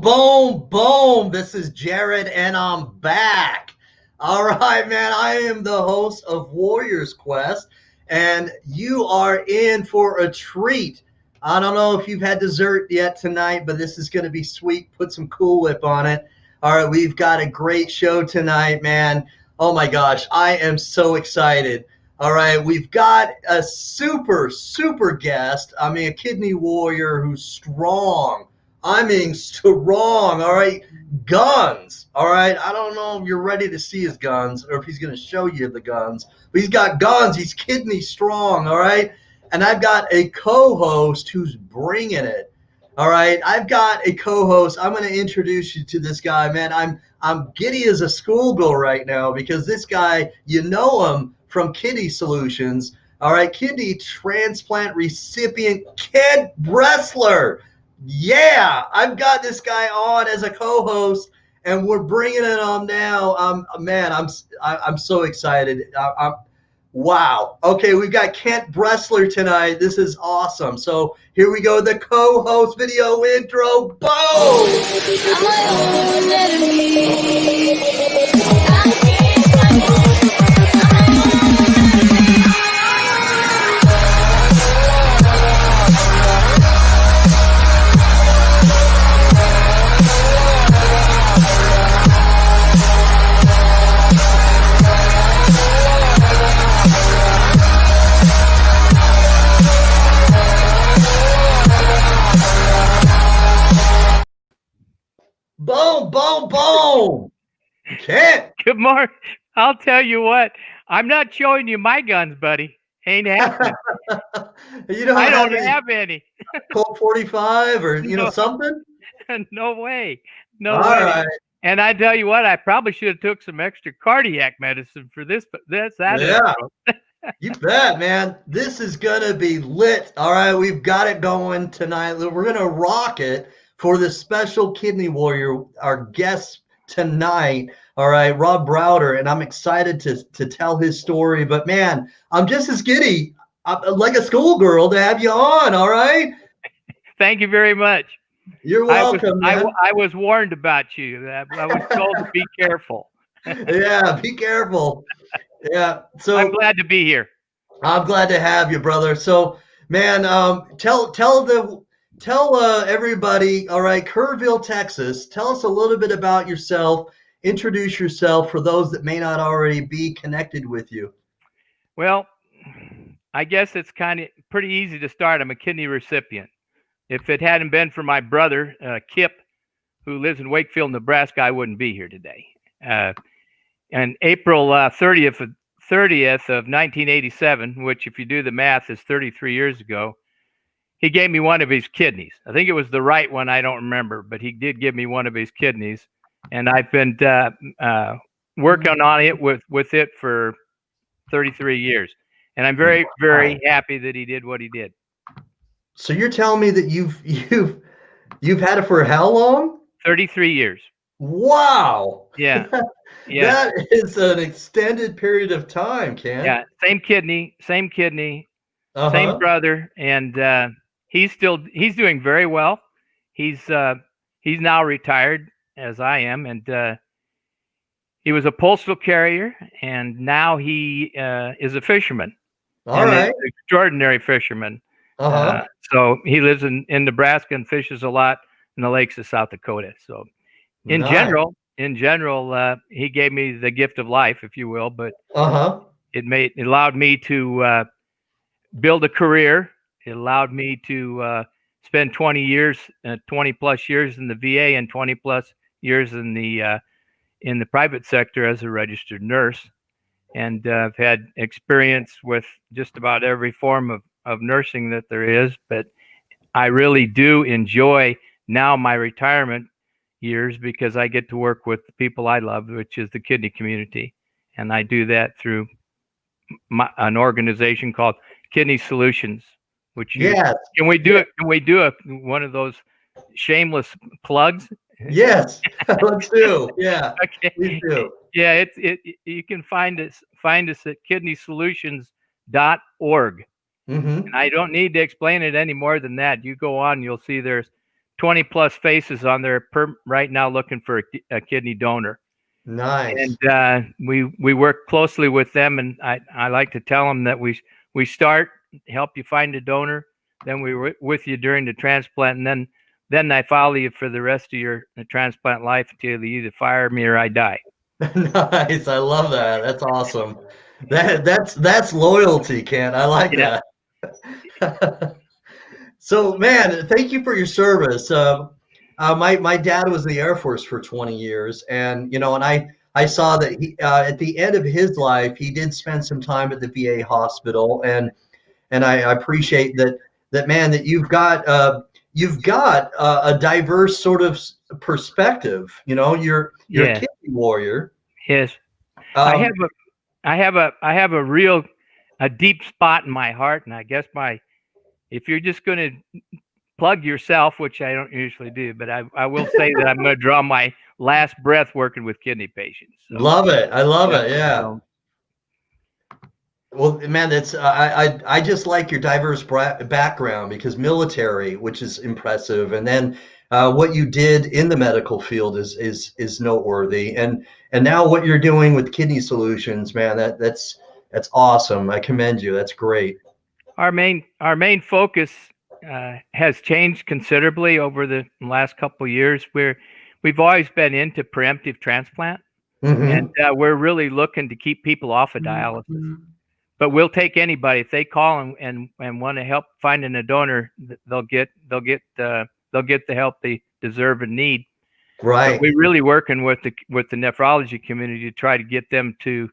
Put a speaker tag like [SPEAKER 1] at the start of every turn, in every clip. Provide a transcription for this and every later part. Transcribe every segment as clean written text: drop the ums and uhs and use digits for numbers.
[SPEAKER 1] Boom, boom, boom. This is Jared, and I'm back. All right, man. I am the host of Warriors Quest, and you are in for a treat. I don't know if you've had dessert yet tonight, but this is going to be sweet. Put some Cool Whip on it. All right, we've got a great show tonight, man. Oh my gosh, I am so excited. All right, we've got a super guest. I mean, a kidney warrior who's strong. I mean, strong. All right, guns. All right, I don't know if you're ready to see his guns or if he's going to show you the guns, but he's got guns. He's kidney strong. All right, and I've got a co-host who's bringing it. All right, I've got a co-host. I'm going to introduce you to this guy, man. I'm giddy as a schoolgirl right now because this guy, you know him from Kidney Solutions. All right, kidney transplant recipient Kent Bressler. Yeah, I've got this guy on as a co-host, and we're bringing it on now. Man, I'm so excited. Wow. Okay, we've got Kent Bressler tonight. This is awesome. So here we go. The co-host video intro. Boom! Boom, boom, boom. Kent.
[SPEAKER 2] Good morning. I'll tell you what. I'm not showing you my guns, buddy. Ain't happening. I don't have any.
[SPEAKER 1] Colt 45 or, something?
[SPEAKER 2] No way. No
[SPEAKER 1] All
[SPEAKER 2] way.
[SPEAKER 1] Right.
[SPEAKER 2] And I tell you what, I probably should have took some extra cardiac medicine for this.
[SPEAKER 1] Yeah. You bet, man. This is going to be lit. All right. We've got it going tonight. We're going to rock it for the special kidney warrior, our guest tonight. All right, Rob Browder, and I'm excited to tell his story. But man, I'm just as giddy, like a schoolgirl, to have you on. All right.
[SPEAKER 2] Thank you very much.
[SPEAKER 1] You're welcome.
[SPEAKER 2] I was warned about you. I was told to be careful.
[SPEAKER 1] Yeah, be careful. Yeah. So
[SPEAKER 2] I'm glad to be here.
[SPEAKER 1] I'm glad to have you, brother. So, man, tell everybody, all right, Kerrville, Texas. Tell us a little bit about yourself. Introduce yourself for those that may not already be connected with you.
[SPEAKER 2] Well, I guess it's kind of pretty easy to start. I'm a kidney recipient. If it hadn't been for my brother, Kip, who lives in Wakefield, Nebraska, I wouldn't be here today. And April 30th of 1987, which if you do the math is 33 years ago, he gave me one of his kidneys. I think it was the right one. I don't remember, but he did give me one of his kidneys. And I've been working on it with it for 33 years. And I'm very, very happy that he did what he did.
[SPEAKER 1] So you're telling me that you've had it for how long?
[SPEAKER 2] 33 years.
[SPEAKER 1] Wow.
[SPEAKER 2] Yeah.
[SPEAKER 1] Yeah. That is an extended period of time, Ken.
[SPEAKER 2] Yeah. Same kidney, same brother. And he's doing very well. He's now retired, as I am, and he was a postal carrier, and now he is a fisherman.
[SPEAKER 1] All right.
[SPEAKER 2] An extraordinary fisherman. So he lives in Nebraska and fishes a lot in the lakes of South Dakota. So in general, he gave me the gift of life, if you will, but it allowed me to build a career. It allowed me to spend 20 plus years in the VA and 20 plus years in the private sector as a registered nurse. And I've had experience with just about every form of nursing that there is, but I really do enjoy now my retirement years because I get to work with the people I love, which is the kidney community. And I do that through an organization called Kidney Solutions, which can we do one of those shameless plugs?
[SPEAKER 1] Yes, let's do. Yeah,
[SPEAKER 2] okay.
[SPEAKER 1] Please do.
[SPEAKER 2] Yeah, you can find us at kidneysolutions.org.
[SPEAKER 1] Mm-hmm.
[SPEAKER 2] And I don't need to explain it any more than that. You go on, you'll see there's 20 plus faces on there right now looking for a kidney donor.
[SPEAKER 1] Nice.
[SPEAKER 2] And we work closely with them, and I like to tell them that we start, help you find a donor, then we're with you during the transplant, and then I follow you for the rest of your transplant life until you either fire me or I die.
[SPEAKER 1] Nice. I love that. That's awesome. That's loyalty, Kent. I like that. So, man, thank you for your service. My dad was in the Air Force for 20 years, and I saw that he at the end of his life he did spend some time at the VA hospital, and I appreciate that man, that you've got a diverse sort of perspective. You're a kidney warrior.
[SPEAKER 2] Yes, I have a real deep spot in my heart, and I guess if you're just going to plug yourself, which I don't usually do, but I will say that I'm going to draw my last breath working with kidney patients. So,
[SPEAKER 1] love it. I love it. Yeah. Well, man, it's I just like your diverse background, because military, which is impressive, and then what you did in the medical field is noteworthy, and now what you're doing with Kidney Solutions, man, that's awesome. I commend you. That's great.
[SPEAKER 2] Our main focus has changed considerably over the last couple of years. We've always been into preemptive transplant, and we're really looking to keep people off of dialysis. But we'll take anybody if they call and want to help finding a donor. They'll get the help they deserve and need.
[SPEAKER 1] Right.
[SPEAKER 2] But we're really working with the nephrology community to try to get them to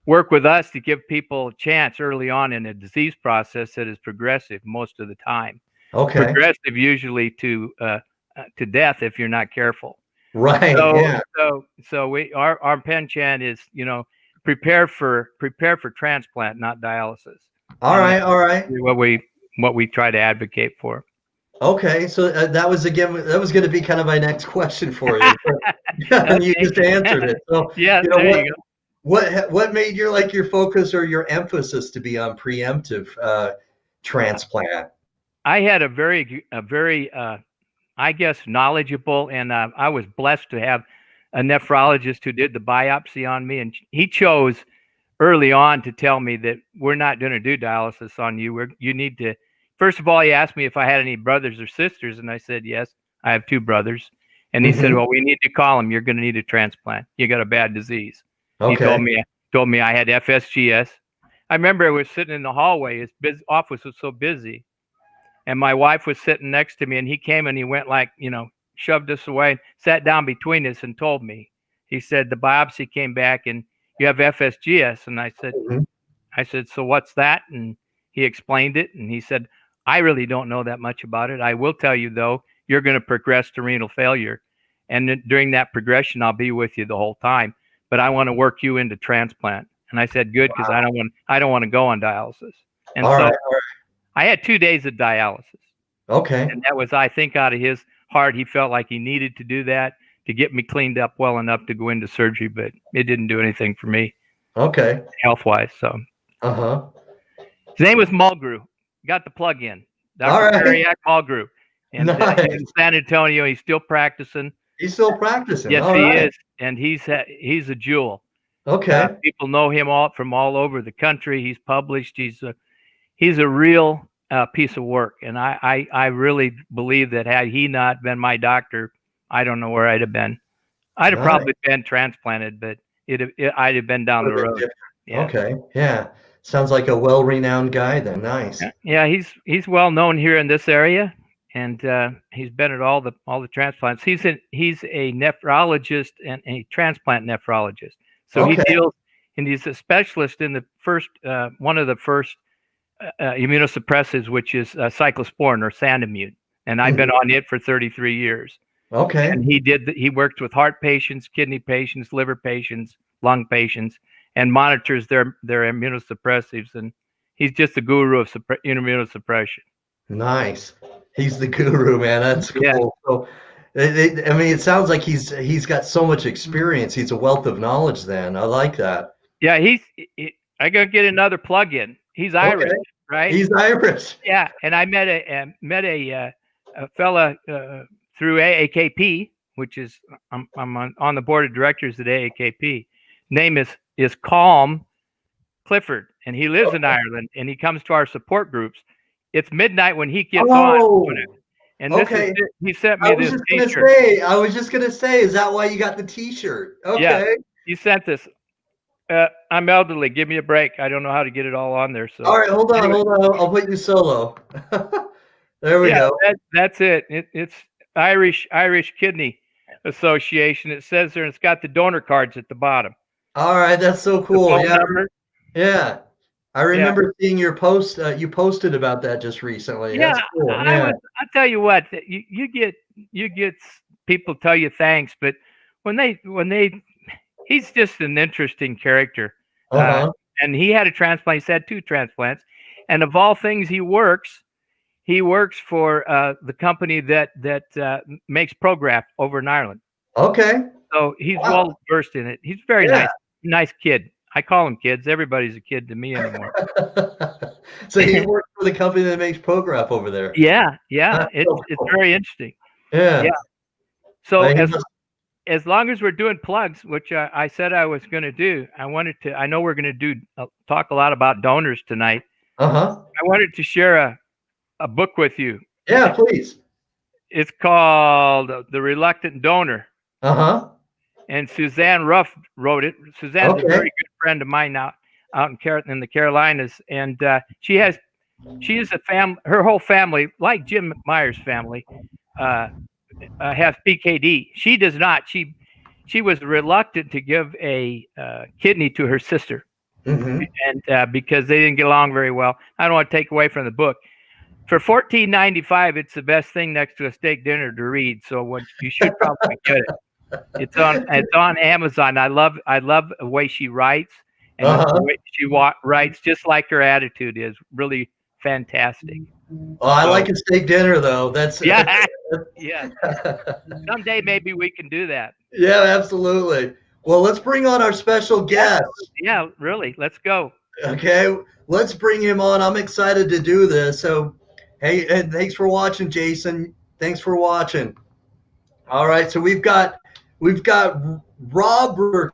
[SPEAKER 2] work with us to give people a chance early on in a disease process that is progressive most of the time.
[SPEAKER 1] Okay.
[SPEAKER 2] Progressive usually to death if you're not careful.
[SPEAKER 1] Right.
[SPEAKER 2] So our penchant is, prepare for transplant, not dialysis.
[SPEAKER 1] All right.
[SPEAKER 2] What we try to advocate for.
[SPEAKER 1] Okay, so that was going to be kind of my next question for you. And you just answered it. So
[SPEAKER 2] yeah, there you go.
[SPEAKER 1] What made your focus or your emphasis to be on preemptive transplant?
[SPEAKER 2] I had a very I guess knowledgeable, and I was blessed to have a nephrologist who did the biopsy on me, and he chose early on to tell me that we're not going to do dialysis on you. You need to, first of all, he asked me if I had any brothers or sisters, and I said, yes, I have 2 brothers. And he said, well, we need to call them. You're going to need a transplant. You got a bad disease. Okay. He told me I had FSGS. I remember I was sitting in the hallway. His office was so busy, and my wife was sitting next to me, and he came and he went shoved us away, sat down between us, and told me. He said the biopsy came back and you have FSGS, and I said, so what's that? And he explained it, and he said, I really don't know that much about it. I will tell you though, you're going to progress to renal failure, and during that progression, I'll be with you the whole time. But I want to work you into transplant. And I said, good, because I don't want to go on dialysis. And all right. I had 2 days of dialysis.
[SPEAKER 1] Okay.
[SPEAKER 2] And that was, I think, out of his heart. He felt like he needed to do that to get me cleaned up well enough to go into surgery, but it didn't do anything for me.
[SPEAKER 1] Okay.
[SPEAKER 2] Health-wise, so. His name was Mulgrew. Got the plug in. Dr. Periac Mulgrew. And
[SPEAKER 1] nice.
[SPEAKER 2] He's in San Antonio. He's still practicing.
[SPEAKER 1] He's still practicing.
[SPEAKER 2] Yes, he is. And he's a jewel.
[SPEAKER 1] Okay.
[SPEAKER 2] People know him from all over the country. He's published. He's a real piece of work. And I really believe that had he not been my doctor, I don't know where I'd have been. I'd have probably been transplanted, but I'd have been down the road.
[SPEAKER 1] Yeah. Okay. Yeah. Sounds like a well-renowned guy then. Nice.
[SPEAKER 2] Yeah, he's well known here in this area, and he's been at all the transplants. He's a nephrologist and a transplant nephrologist. So he deals, and he's a specialist in the first one of the first immunosuppressives, which is cyclosporin or Sandamune, and I've been on it for 33 years.
[SPEAKER 1] Okay.
[SPEAKER 2] And he worked with heart patients, kidney patients, liver patients, lung patients, and monitors their immunosuppressives. And he's just the guru of immunosuppression.
[SPEAKER 1] Nice. He's the guru, man. That's cool. Yeah. So, I mean, it sounds like he's got so much experience. He's a wealth of knowledge. Then I like that.
[SPEAKER 2] Yeah, I gotta get another plug in. He's Irish, right?
[SPEAKER 1] He's Irish.
[SPEAKER 2] Yeah, and I met a a fella through AAKP, which is I'm on the board of directors at AAKP. Name is Calm Clifford, and he lives in Ireland, and he comes to our support groups. It's midnight when he gets on. And this is
[SPEAKER 1] okay.
[SPEAKER 2] he sent me this T-shirt.
[SPEAKER 1] I was just gonna say, is that why you got the T-shirt? Okay.
[SPEAKER 2] Yeah, he sent this. I'm elderly. Give me a break. I don't know how to get it all on there. So
[SPEAKER 1] all right, hold on. I'll put you solo. There we go.
[SPEAKER 2] That's it. It's Irish Kidney Association. It says there, and it's got the donor cards at the bottom.
[SPEAKER 1] All right, that's so cool. Yeah, yeah. I remember seeing your post. You posted about that just recently.
[SPEAKER 2] Yeah,
[SPEAKER 1] that's cool.
[SPEAKER 2] I tell you what, you get people tell you thanks, but he's just an interesting character. And he had a transplant. He's had 2 transplants, and of all things, he works for the company that makes ProGraft over in Ireland.
[SPEAKER 1] Okay.
[SPEAKER 2] So he's well versed in it. He's very nice kid. I call him kids. Everybody's a kid to me anymore.
[SPEAKER 1] So he works for the company that makes ProGraft over there.
[SPEAKER 2] Yeah. It's very interesting.
[SPEAKER 1] Yeah.
[SPEAKER 2] So as long as we're doing plugs, which I said I was going to do, I know we're going to talk a lot about donors tonight. I wanted to share a book with you.
[SPEAKER 1] Yeah, please.
[SPEAKER 2] It's called The Reluctant Donor. And Suzanne Ruff wrote it. Suzanne's a very good friend of mine now out in the Carolinas. And she is a family, her whole family, like Jim Meyer's family, has PKD. She does not. She was reluctant to give a kidney to her sister. And because they didn't get along very well. I don't want to take away from the book. For $14.95, it's the best thing next to a steak dinner to read. So you should probably get it. It's on Amazon. I love the way she writes, and the way she writes, just like her attitude is really fantastic.
[SPEAKER 1] Oh, I like a steak dinner though. That's
[SPEAKER 2] yeah. Someday maybe we can do that.
[SPEAKER 1] Yeah, absolutely. Well, let's bring on our special guest.
[SPEAKER 2] Yeah, really. Let's go.
[SPEAKER 1] Okay, let's bring him on. I'm excited to do this. So, hey, and thanks for watching, Jason. Thanks for watching. All right, so we've got Rob Browder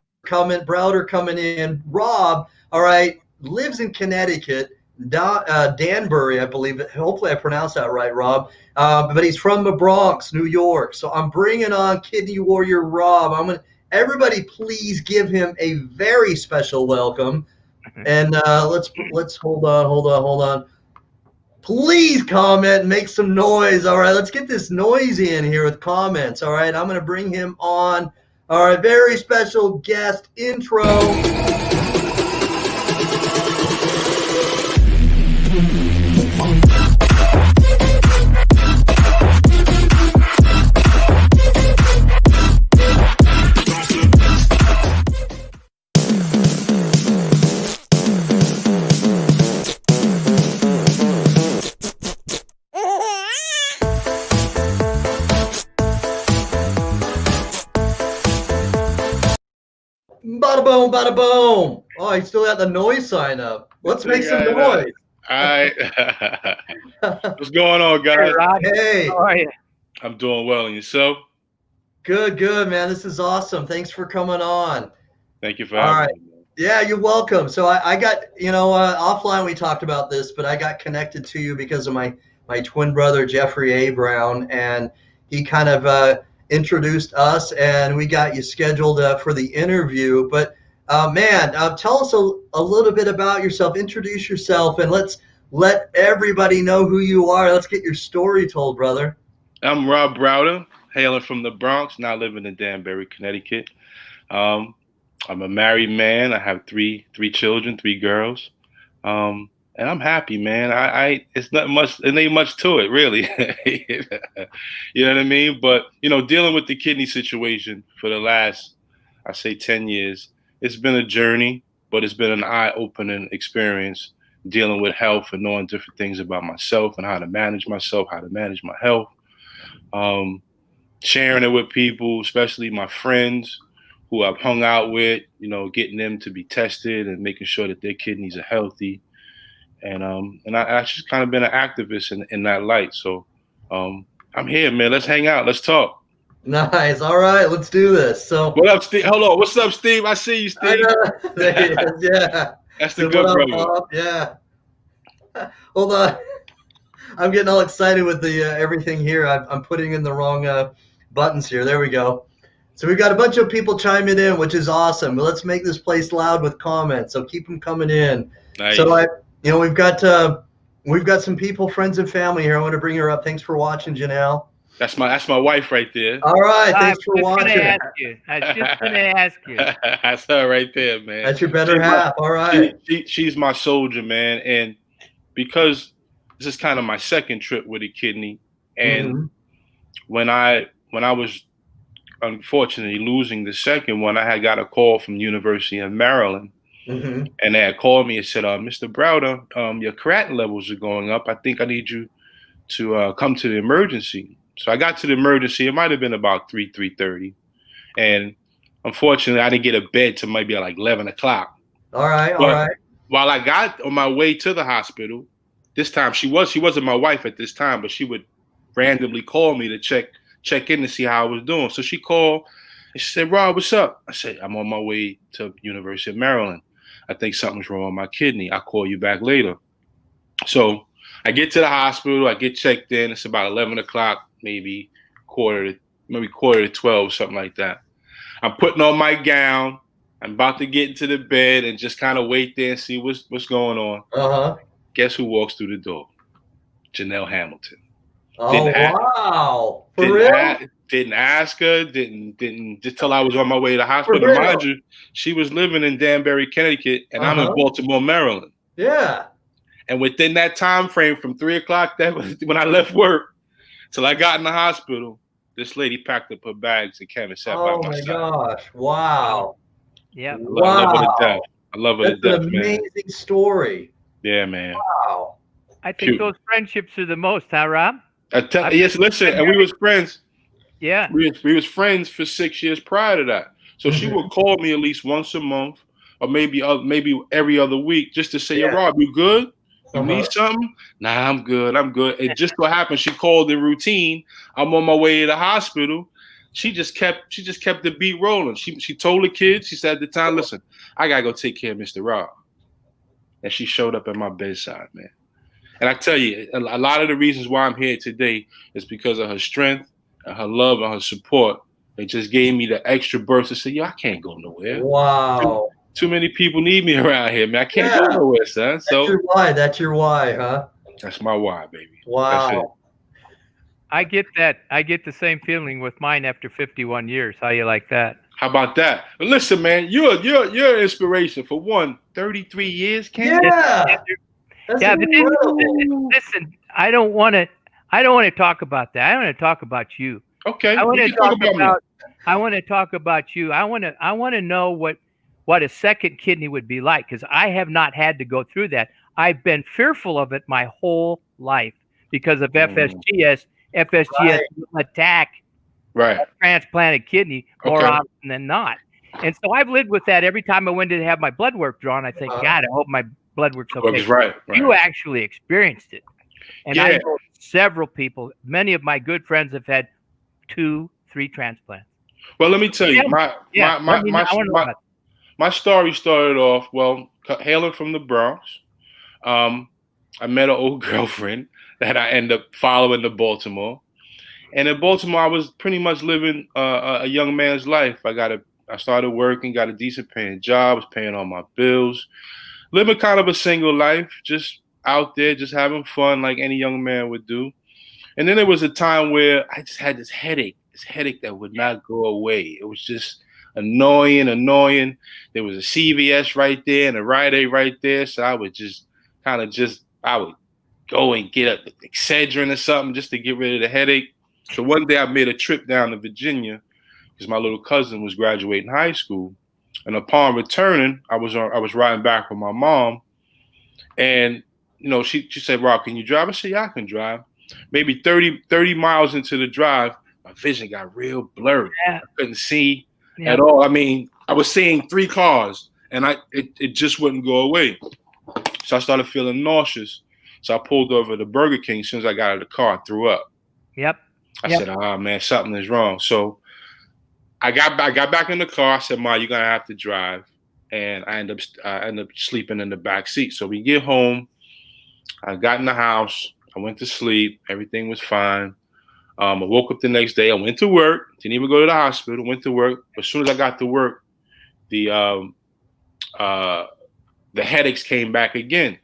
[SPEAKER 1] coming in. Rob, all right, lives in Connecticut, Danbury, I believe. Hopefully I pronounced that right, Rob. But he's from the Bronx, New York. So I'm bringing on Kidney Warrior Rob. Everybody please give him a very special welcome. And let's hold on. Please comment and make some noise. All right, let's get this noisy in here with comments. All right, I'm going to bring him on. All right, very special guest intro. Bada boom, bada boom. Oh, he still got the noise sign up. Let's make some noise.
[SPEAKER 3] All right. What's going on, guys?
[SPEAKER 1] Hey.
[SPEAKER 2] How are you?
[SPEAKER 3] I'm doing well. And yourself?
[SPEAKER 1] Good, man. This is awesome. Thanks for coming on.
[SPEAKER 3] Thank you for having me.
[SPEAKER 1] Yeah, you're welcome. So I got, offline we talked about this, but I got connected to you because of my twin brother, Jeffrey A. Brown, and he kind of introduced us, and we got you scheduled for the interview. But tell us a little bit about yourself. Introduce yourself, and let's let everybody know who you are. Let's get your story told, brother.
[SPEAKER 3] I'm Rob Browder, hailing from the Bronx, now living in Danbury, Connecticut. I'm a married man. I have three children, 3 girls. And I'm happy, man. It's not much, it ain't much to it, really. You know what I mean? But, dealing with the kidney situation for the last, I say 10 years, it's been a journey, but it's been an eye-opening experience dealing with health and knowing different things about myself and how to manage myself, how to manage my health. Sharing it with people, especially my friends who I've hung out with, getting them to be tested and making sure that their kidneys are healthy. And I just kind of been an activist in that light. So I'm here, man. Let's hang out. Let's talk.
[SPEAKER 1] Nice. All right, let's do this. So,
[SPEAKER 3] what up, Steve? Hold on. What's up, Steve? I see you, Steve.
[SPEAKER 1] There he is. Yeah.
[SPEAKER 3] That's the good brother.
[SPEAKER 1] Bob? Yeah. Hold on. I'm getting all excited with the everything here. I'm putting in the wrong buttons here. There we go. So we've got a bunch of people chiming in, which is awesome. But let's make this place loud with comments. So keep them coming in.
[SPEAKER 3] Nice.
[SPEAKER 1] So we've got some people, friends and family here. I want to bring her up. Thanks for watching, Janelle.
[SPEAKER 3] That's my wife right there.
[SPEAKER 1] All right, thanks for watching.
[SPEAKER 2] I was just gonna ask you.
[SPEAKER 3] That's her right there, man.
[SPEAKER 1] That's your better half. All right.
[SPEAKER 3] She's my soldier, man, and because this is kind of my second trip with a kidney, and when I was unfortunately losing the second one, I had got a call from University of Maryland, and they had called me and said, "Mr. Browder, your creatinine levels are going up. I think I need you to come to the emergency." So I got to the emergency. It might have been about 3:30, and unfortunately, I didn't get a bed till maybe like 11 o'clock.
[SPEAKER 1] All right.
[SPEAKER 3] While I got on my way to the hospital, this time she wasn't my wife at this time, but she would randomly call me to check in to see how I was doing. So she called and she said, "Rob, what's up?" I said, "I'm on my way to University of Maryland. I think something's wrong with my kidney. I'll call you back later." So I get to the hospital. I get checked in. It's about 11 o'clock, maybe quarter to 12, something like that. I'm putting on my gown. I'm about to get into the bed and just kind of wait there and see what's going on. Guess who walks through the door? Janelle Hamilton.
[SPEAKER 1] Oh, wow. For real?
[SPEAKER 3] Didn't ask her, didn't just till I was on my way to the hospital. Mind you, she was living in Danbury, Connecticut, and I'm in Baltimore, Maryland.
[SPEAKER 1] Yeah.
[SPEAKER 3] And within that time frame from 3 o'clock, that was when I left work, till I got in the hospital, this lady packed up her bags and came and sat by my side.
[SPEAKER 1] Oh my gosh. Wow.
[SPEAKER 2] Yeah.
[SPEAKER 3] Wow. I love her to death. I love her to death, man.
[SPEAKER 1] That's an amazing story.
[SPEAKER 3] Yeah, man.
[SPEAKER 1] Wow.
[SPEAKER 2] I think those friendships are the most, huh, Rob?
[SPEAKER 3] Yes, listen, and we was friends.
[SPEAKER 2] Yeah.
[SPEAKER 3] We was friends for 6 years prior to that. So she would call me at least once a month or maybe every other week just to say, "Yo, Rob, you good? You need something?" "Nah, I'm good. It just so happened she called in routine. I'm on my way to the hospital. She just kept the beat rolling. She told the kids, she said at the time, "Listen, I gotta go take care of Mr. Rob." And she showed up at my bedside, man. And I tell you, a lot of the reasons why I'm here today is because of her strength and her love and her support. It just gave me the extra burst to say, "Yo, I can't go nowhere."
[SPEAKER 1] Wow.
[SPEAKER 3] Too many people need me around here, man. I can't go nowhere, son. So
[SPEAKER 1] that's your why, huh?
[SPEAKER 3] That's my why, baby.
[SPEAKER 1] Wow.
[SPEAKER 3] That's it.
[SPEAKER 2] I get that. I get the same feeling with mine after 51 years. How you like that?
[SPEAKER 3] How about that? But listen, man, you're an inspiration for 33 years, Ken.
[SPEAKER 1] Yeah.
[SPEAKER 2] Yeah, listen, I don't want to talk about that. I want to talk about you.
[SPEAKER 3] Okay.
[SPEAKER 2] I want to talk about you. I want to know what a second kidney would be like, because I have not had to go through that. I've been fearful of it my whole life because of FSGS. FSGS will attack a transplanted kidney more often than not. And so I've lived with that every time I went to have my blood work drawn. I think, God, I hope my blood work's okay.
[SPEAKER 3] Right.
[SPEAKER 2] You actually experienced it. And I know several people, many of my good friends have had 2-3 transplants.
[SPEAKER 3] Well, let me tell you, my story started off, hailing from the Bronx. I met an old girlfriend that I ended up following to Baltimore. And in Baltimore, I was pretty much living a young man's life. I started working, got a decent paying job, was paying all my bills, living kind of a single life, just out there, just having fun like any young man would do. And then there was a time where I just had this headache that would not go away. It was just annoying. There was a CVS right there and a Rite Aid right there. So I would just I would go and get an Excedrin or something just to get rid of the headache. So one day I made a trip down to Virginia because my little cousin was graduating high school. And upon returning, I was riding back with my mom. And, she said, "Rob, can you drive?" I said, "Yeah, I can drive." Maybe 30 miles into the drive, my vision got real blurry. I couldn't see at all. I mean, I was seeing 3 cars and it just wouldn't go away. So I started feeling nauseous. So I pulled over to Burger King. As soon as I got out of the car, I threw up.
[SPEAKER 2] Yep.
[SPEAKER 3] I said, "Ah, man, something is wrong." So I got back in the car. I said, "Ma, you're gonna have to drive," and I end up sleeping in the back seat. So we get home. I got in the house. I went to sleep. Everything was fine. I woke up the next day. I went to work. Didn't even go to the hospital. Went to work. As soon as I got to work, the headaches came back again.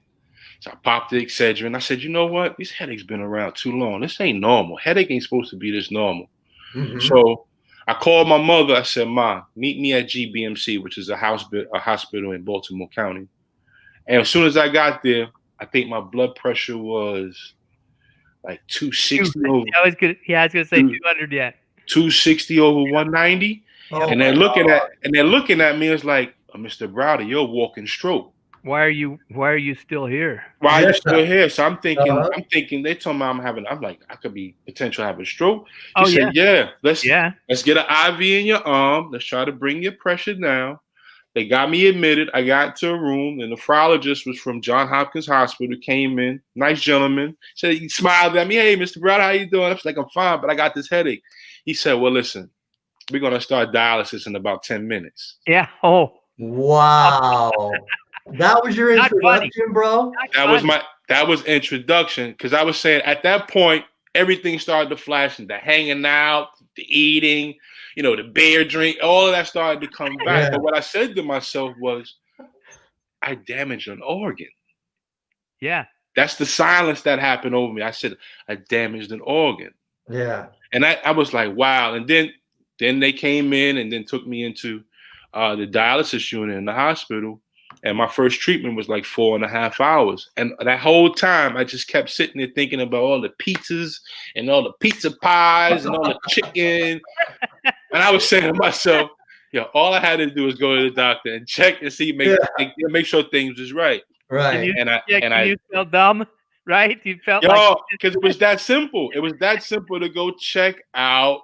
[SPEAKER 3] So I popped the Excedrin. I said, "You know what? These headaches been around too long. This ain't normal. Headache ain't supposed to be this normal."
[SPEAKER 1] Mm-hmm.
[SPEAKER 3] So I called my mother. I said, "Ma, meet me at GBMC, which is a hospital in Baltimore County." And as soon as I got there, I think my blood pressure was like 260 over.
[SPEAKER 2] I was gonna say 200 yet.
[SPEAKER 3] 260 over 190.
[SPEAKER 1] Oh,
[SPEAKER 3] and they're looking at me. It's like, Mr. Browder, you're a walking stroke.
[SPEAKER 2] Why are you still here?
[SPEAKER 3] Why are you still here? So I'm thinking they told me I'm like, I could be potentially having a stroke. He said, let's get an IV in your arm. Let's try to bring your pressure down. They got me admitted. I got to a room. The nephrologist was from Johns Hopkins Hospital, came in, nice gentleman. Said, he smiled at me. "Hey, Mr. Browder, how you doing?" I was like, "I'm fine, but I got this headache." He said, "Well, listen, we're going to start dialysis in about 10 minutes.
[SPEAKER 2] Yeah. Oh.
[SPEAKER 1] Wow. That was your introduction, bro?
[SPEAKER 3] That was introduction, because I was saying at that point, everything started to flash into hanging out, the eating, the beer drink, all of that started to come back.
[SPEAKER 1] Yeah.
[SPEAKER 3] But what I said to myself was, I damaged an organ.
[SPEAKER 2] Yeah.
[SPEAKER 3] That's the silence that happened over me. I said, I damaged an organ.
[SPEAKER 1] Yeah.
[SPEAKER 3] And I was like, wow. And then they came in and then took me into the dialysis unit in the hospital. And my first treatment was like 4.5 hours. And that whole time, I just kept sitting there thinking about all the pizzas and all the pizza pies and all the chicken. And I was saying to myself, all I had to do was go to the doctor and check and see, make sure things was right.
[SPEAKER 1] Right.
[SPEAKER 2] You felt dumb, right? You felt
[SPEAKER 3] because it was that simple. It was that simple to go check out.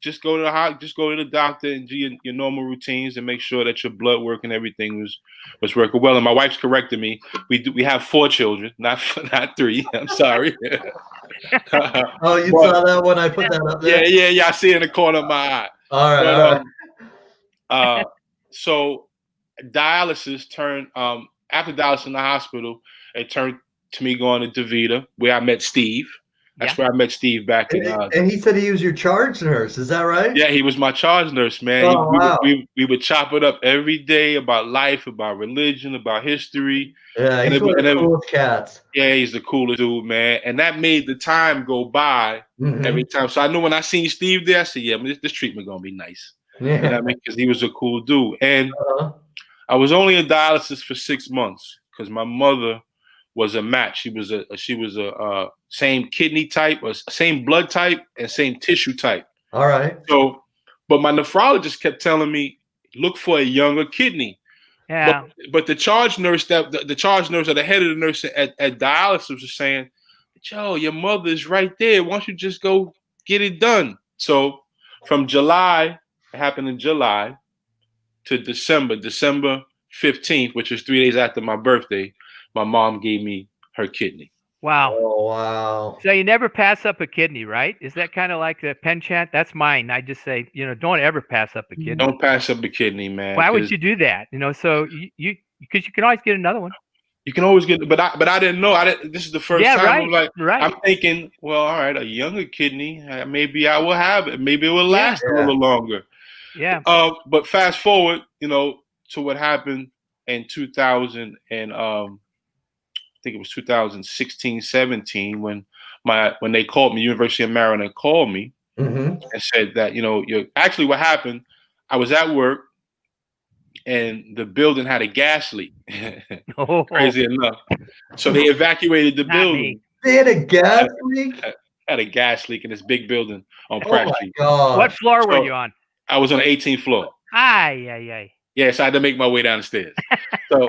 [SPEAKER 3] Just go to the doctor and do your normal routines and make sure that your blood work and everything was working well. And my wife's corrected me. We have 4 children, not 3. I'm sorry.
[SPEAKER 1] Oh, you saw that when I put that up there?
[SPEAKER 3] Yeah. I see it in the corner of my eye.
[SPEAKER 1] All right.
[SPEAKER 3] So dialysis turned after dialysis in the hospital, it turned to me going to DaVita, where I met Steve. That's where I met Steve back in.
[SPEAKER 1] And he said he was your charge nurse. Is that right?
[SPEAKER 3] Yeah, he was my charge nurse, man.
[SPEAKER 1] Wow.
[SPEAKER 3] We would chop it up every day about life, about religion, about history.
[SPEAKER 1] Yeah, he's one of the coolest cats.
[SPEAKER 3] Yeah, he's the coolest dude, man. And that made the time go by every time. So I knew when I seen Steve there, I said, yeah, this treatment gonna be nice.
[SPEAKER 1] Yeah.
[SPEAKER 3] You know what I mean? Because he was a cool dude. And I was only in dialysis for 6 months because my mother was a match. She was a same kidney type, or same blood type, and same tissue type.
[SPEAKER 1] All right.
[SPEAKER 3] So, but my nephrologist kept telling me, look for a younger kidney.
[SPEAKER 2] Yeah.
[SPEAKER 3] But the charge nurse or the head of the nurse at dialysis was saying, "Joe, your mother is right there. Why don't you just go get it done?" So from July, it happened in July, to December 15th, which was 3 days after my birthday, my mom gave me her kidney.
[SPEAKER 2] Wow.
[SPEAKER 1] Oh, wow.
[SPEAKER 2] So you never pass up a kidney, right? Is that kind of like the penchant? That's mine. I just say, don't ever pass up a kidney.
[SPEAKER 3] Don't pass up a kidney, man.
[SPEAKER 2] Why would you do that? So because you can always get another one.
[SPEAKER 3] You can always get, but I didn't know. This is the first time.
[SPEAKER 2] Right,
[SPEAKER 3] I'm like,
[SPEAKER 2] right.
[SPEAKER 3] I'm thinking, well, all right, a younger kidney, maybe I will have it. Maybe it will last a little longer.
[SPEAKER 2] Yeah.
[SPEAKER 3] But fast forward, to what happened in 2000 and I think it was 2016, 17 when they called me, University of Maryland called me and said that actually what happened. I was at work and the building had a gas leak. Crazy enough, so they evacuated the building.
[SPEAKER 1] They had a gas leak.
[SPEAKER 3] Had a gas leak in this big building on Pratt Street.
[SPEAKER 2] What floor were you on?
[SPEAKER 3] I was on the 18th floor.
[SPEAKER 2] Aye.
[SPEAKER 3] Yeah, so I had to make my way down the stairs. So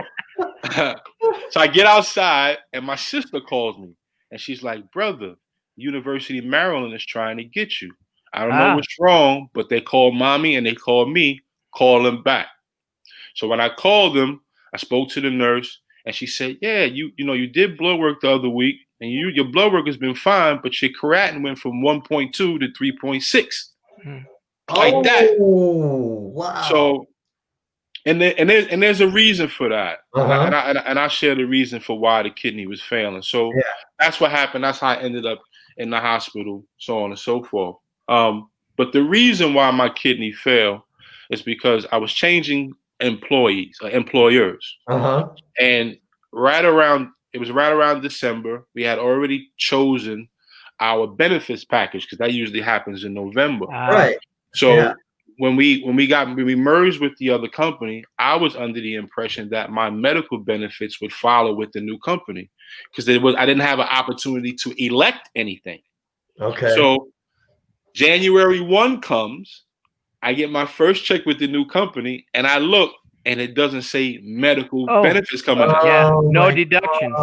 [SPEAKER 3] I get outside and my sister calls me and she's like, "Brother, University of Maryland is trying to get you. I don't know what's wrong, but they called mommy and they called me. Call them back." So when I called them, I spoke to the nurse and she said, "Yeah, you did blood work the other week and your blood work has been fine, but your creatinine went from 1.2 to 3.6, like that.
[SPEAKER 1] Oh, wow.
[SPEAKER 3] So, and there's a reason for that, and I share the reason for why the kidney was failing. So that's what happened. That's how I ended up in the hospital, so on and so forth. But the reason why my kidney failed is because I was changing employers, and it was right around December. We had already chosen our benefits package because that usually happens in November.
[SPEAKER 1] Right.
[SPEAKER 3] So when we merged with the other company, I was under the impression that my medical benefits would follow with the new company because I didn't have an opportunity to elect anything.
[SPEAKER 1] Okay.
[SPEAKER 3] So January 1 comes, I get my first check with the new company, and I look, and it doesn't say medical benefits coming up.
[SPEAKER 2] Yeah, no deductions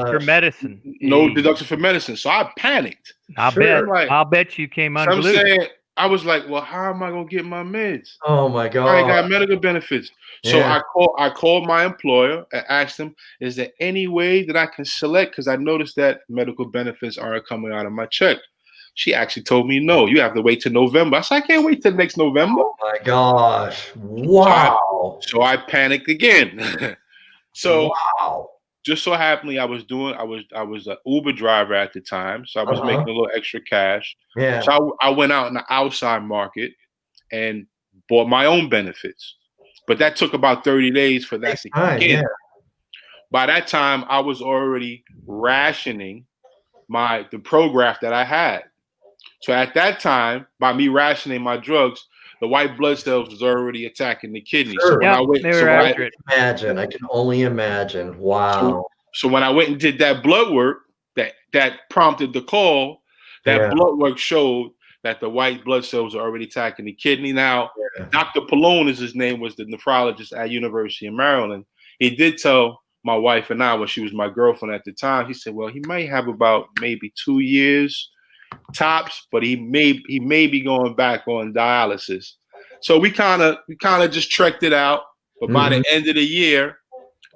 [SPEAKER 2] for medicine.
[SPEAKER 3] No deduction for medicine. So I panicked.
[SPEAKER 2] I'll bet you came unglued.
[SPEAKER 3] So I'm saying, I was like, well, how am I gonna get my meds?
[SPEAKER 1] Oh my God.
[SPEAKER 3] I ain't got medical benefits. So I called my employer and asked them, is there any way that I can select? Because I noticed that medical benefits aren't coming out of my check. She actually told me, no, you have to wait till November. I said, I can't wait till next November.
[SPEAKER 1] Oh my gosh. Wow.
[SPEAKER 3] So I panicked again. Just so happened I was an Uber driver at the time. So I was making a little extra cash.
[SPEAKER 1] Yeah.
[SPEAKER 3] So I went out in the outside market and bought my own benefits. But that took about 30 days for that to kick in. By that time, I was already rationing the Prograf that I had. So at that time, by me rationing my drugs, the white blood cells was already attacking the kidney.
[SPEAKER 1] Sure.
[SPEAKER 3] So when
[SPEAKER 1] I can only imagine. Wow.
[SPEAKER 3] So when I went and did that blood work that prompted the call, that blood work showed that the white blood cells are already attacking the kidney. Now, Dr. Pallone his name, was the nephrologist at University of Maryland. He did tell my wife and I, when she was my girlfriend at the time, he said, well, he might have about maybe 2 years tops, but he may be going back on dialysis. So we kind of just trekked it out. But by the end of the year,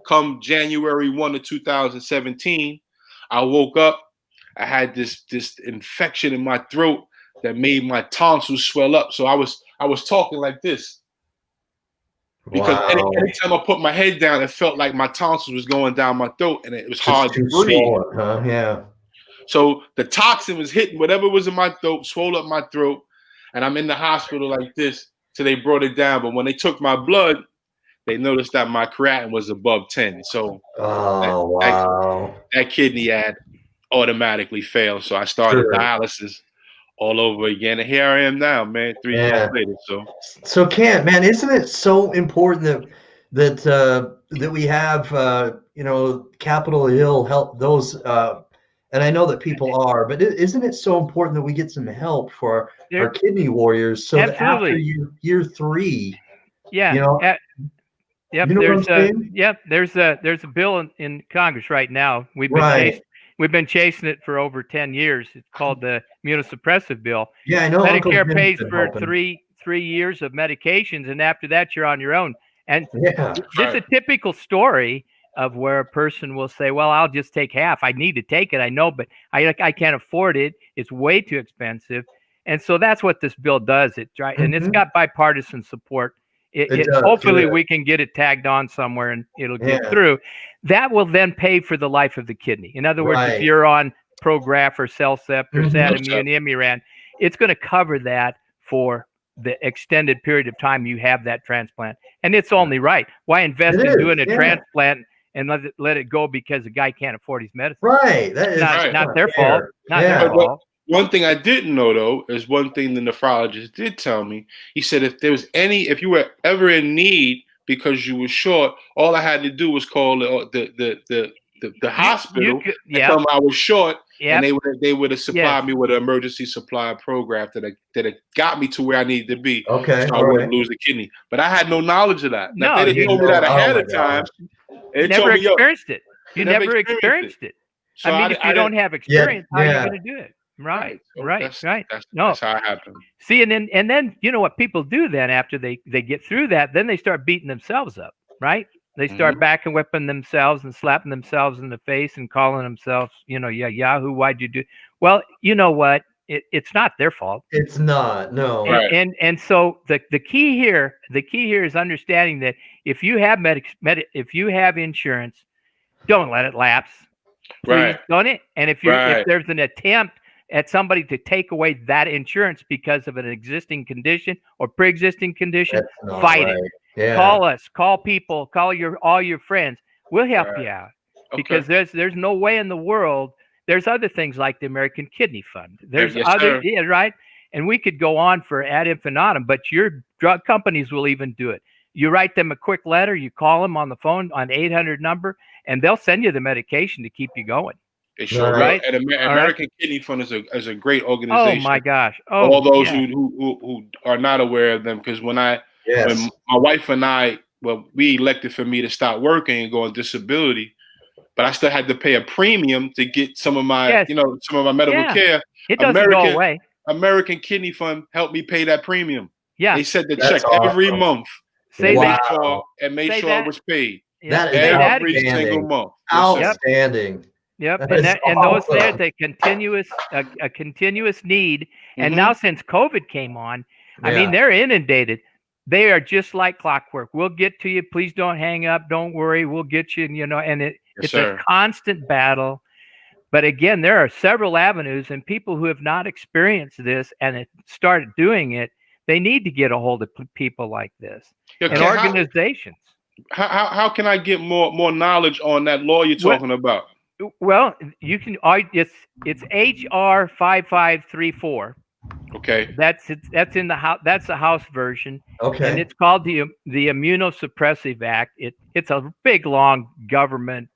[SPEAKER 3] come January 1 of 2017, I woke up. I had this infection in my throat that made my tonsils swell up. So I was talking like this. Because anytime I put my head down, it felt like my tonsils was going down my throat, and it was hard to breathe.
[SPEAKER 1] Yeah.
[SPEAKER 3] So the toxin was hitting whatever was in my throat, swelled up my throat, and I'm in the hospital like this till they brought it down. But when they took my blood, they noticed that my creatinine was above 10. So that kidney had automatically failed. So I started dialysis all over again, and here I am now, man. 3 years later.
[SPEAKER 1] So Kent, man, isn't it so important that we have Capitol Hill help those? And I know that people are, but isn't it so important that we get some help for our kidney warriors so that after year 3,
[SPEAKER 2] there's a bill in Congress right now. We've been chasing it for over 10 years. It's called the immunosuppressive bill.
[SPEAKER 1] Yeah, I know.
[SPEAKER 2] Medicare pays for three years of medications, and after that, you're on your own. And this is a typical story of where a person will say, well, I'll just take half. I need to take it. I know, but I can't afford it. It's way too expensive. And so that's what this bill does. And it's got bipartisan support. Hopefully we can get it tagged on somewhere and it'll get through. That will then pay for the life of the kidney. In other words, if you're on Prograf or Cellcept or Satamune, Imuran, it's going to cover that for the extended period of time you have that transplant. And it's only right. Why invest in doing a transplant and let it go because the guy can't afford his medicine?
[SPEAKER 1] Right. That is
[SPEAKER 2] not their fault. Not their fault.
[SPEAKER 3] One thing I didn't know, though, is one thing the nephrologist did tell me. He said if you were ever in need because you were short, all I had to do was call the hospital and tell them I was short, and they would have supplied me with an emergency supply program that got me to where I needed to be.
[SPEAKER 1] Okay,
[SPEAKER 3] so I wouldn't lose the kidney. But I had no knowledge of that. Now, if they didn't told me that ahead of time,
[SPEAKER 2] you never experienced it. You never experienced it. So I mean, if you don't have experience, how are you going to do it? Right. That's how it happened. See, and then you know what people do then after they get through that, then they start beating themselves up, right? They start back and whipping themselves and slapping themselves in the face and calling themselves, Yahoo, why'd you do? Well, you know what? It's not their fault.
[SPEAKER 1] It's not, no.
[SPEAKER 2] And so the key here is understanding that if you have if you have insurance, don't let it lapse. Please don't it. And if there's an attempt at somebody to take away that insurance because of an existing condition or pre-existing condition, fight it. Yeah. Call us, call people, call all your friends. We'll help you out because there's no way in the world. There's other things like the American Kidney Fund. There's other, right? And we could go on for ad infinitum, but your drug companies will even do it. You write them a quick letter, you call them on the phone on 800 number, and they'll send you the medication to keep you going.
[SPEAKER 3] They sure right. And American Kidney Fund is a great organization.
[SPEAKER 2] Oh my gosh!
[SPEAKER 3] All those who are not aware of them, because when my wife and I, we elected for me to stop working and go on disability, but I still had to pay a premium to get some of my, some of my medical care.
[SPEAKER 2] It doesn't go away.
[SPEAKER 3] American Kidney Fund helped me pay that premium.
[SPEAKER 2] Yeah,
[SPEAKER 3] they sent the check every month. Made sure it was paid.
[SPEAKER 1] That is
[SPEAKER 3] every single month.
[SPEAKER 1] Outstanding.
[SPEAKER 2] Yep, and those there's a continuous need. And now since COVID came on, I mean, they're inundated. They are just like clockwork. We'll get to you. Please don't hang up. Don't worry. We'll get you. And it's a constant battle. But again, there are several avenues, and people who have not experienced this and started doing it, they need to get a hold of people like this and organizations.
[SPEAKER 3] How can I get more knowledge on that law you're talking about?
[SPEAKER 2] Well, you can. It's HR 5534.
[SPEAKER 3] Okay.
[SPEAKER 2] That's in the house. That's the House version.
[SPEAKER 1] Okay.
[SPEAKER 2] And it's called the Immunosuppressive Act. It's a big long government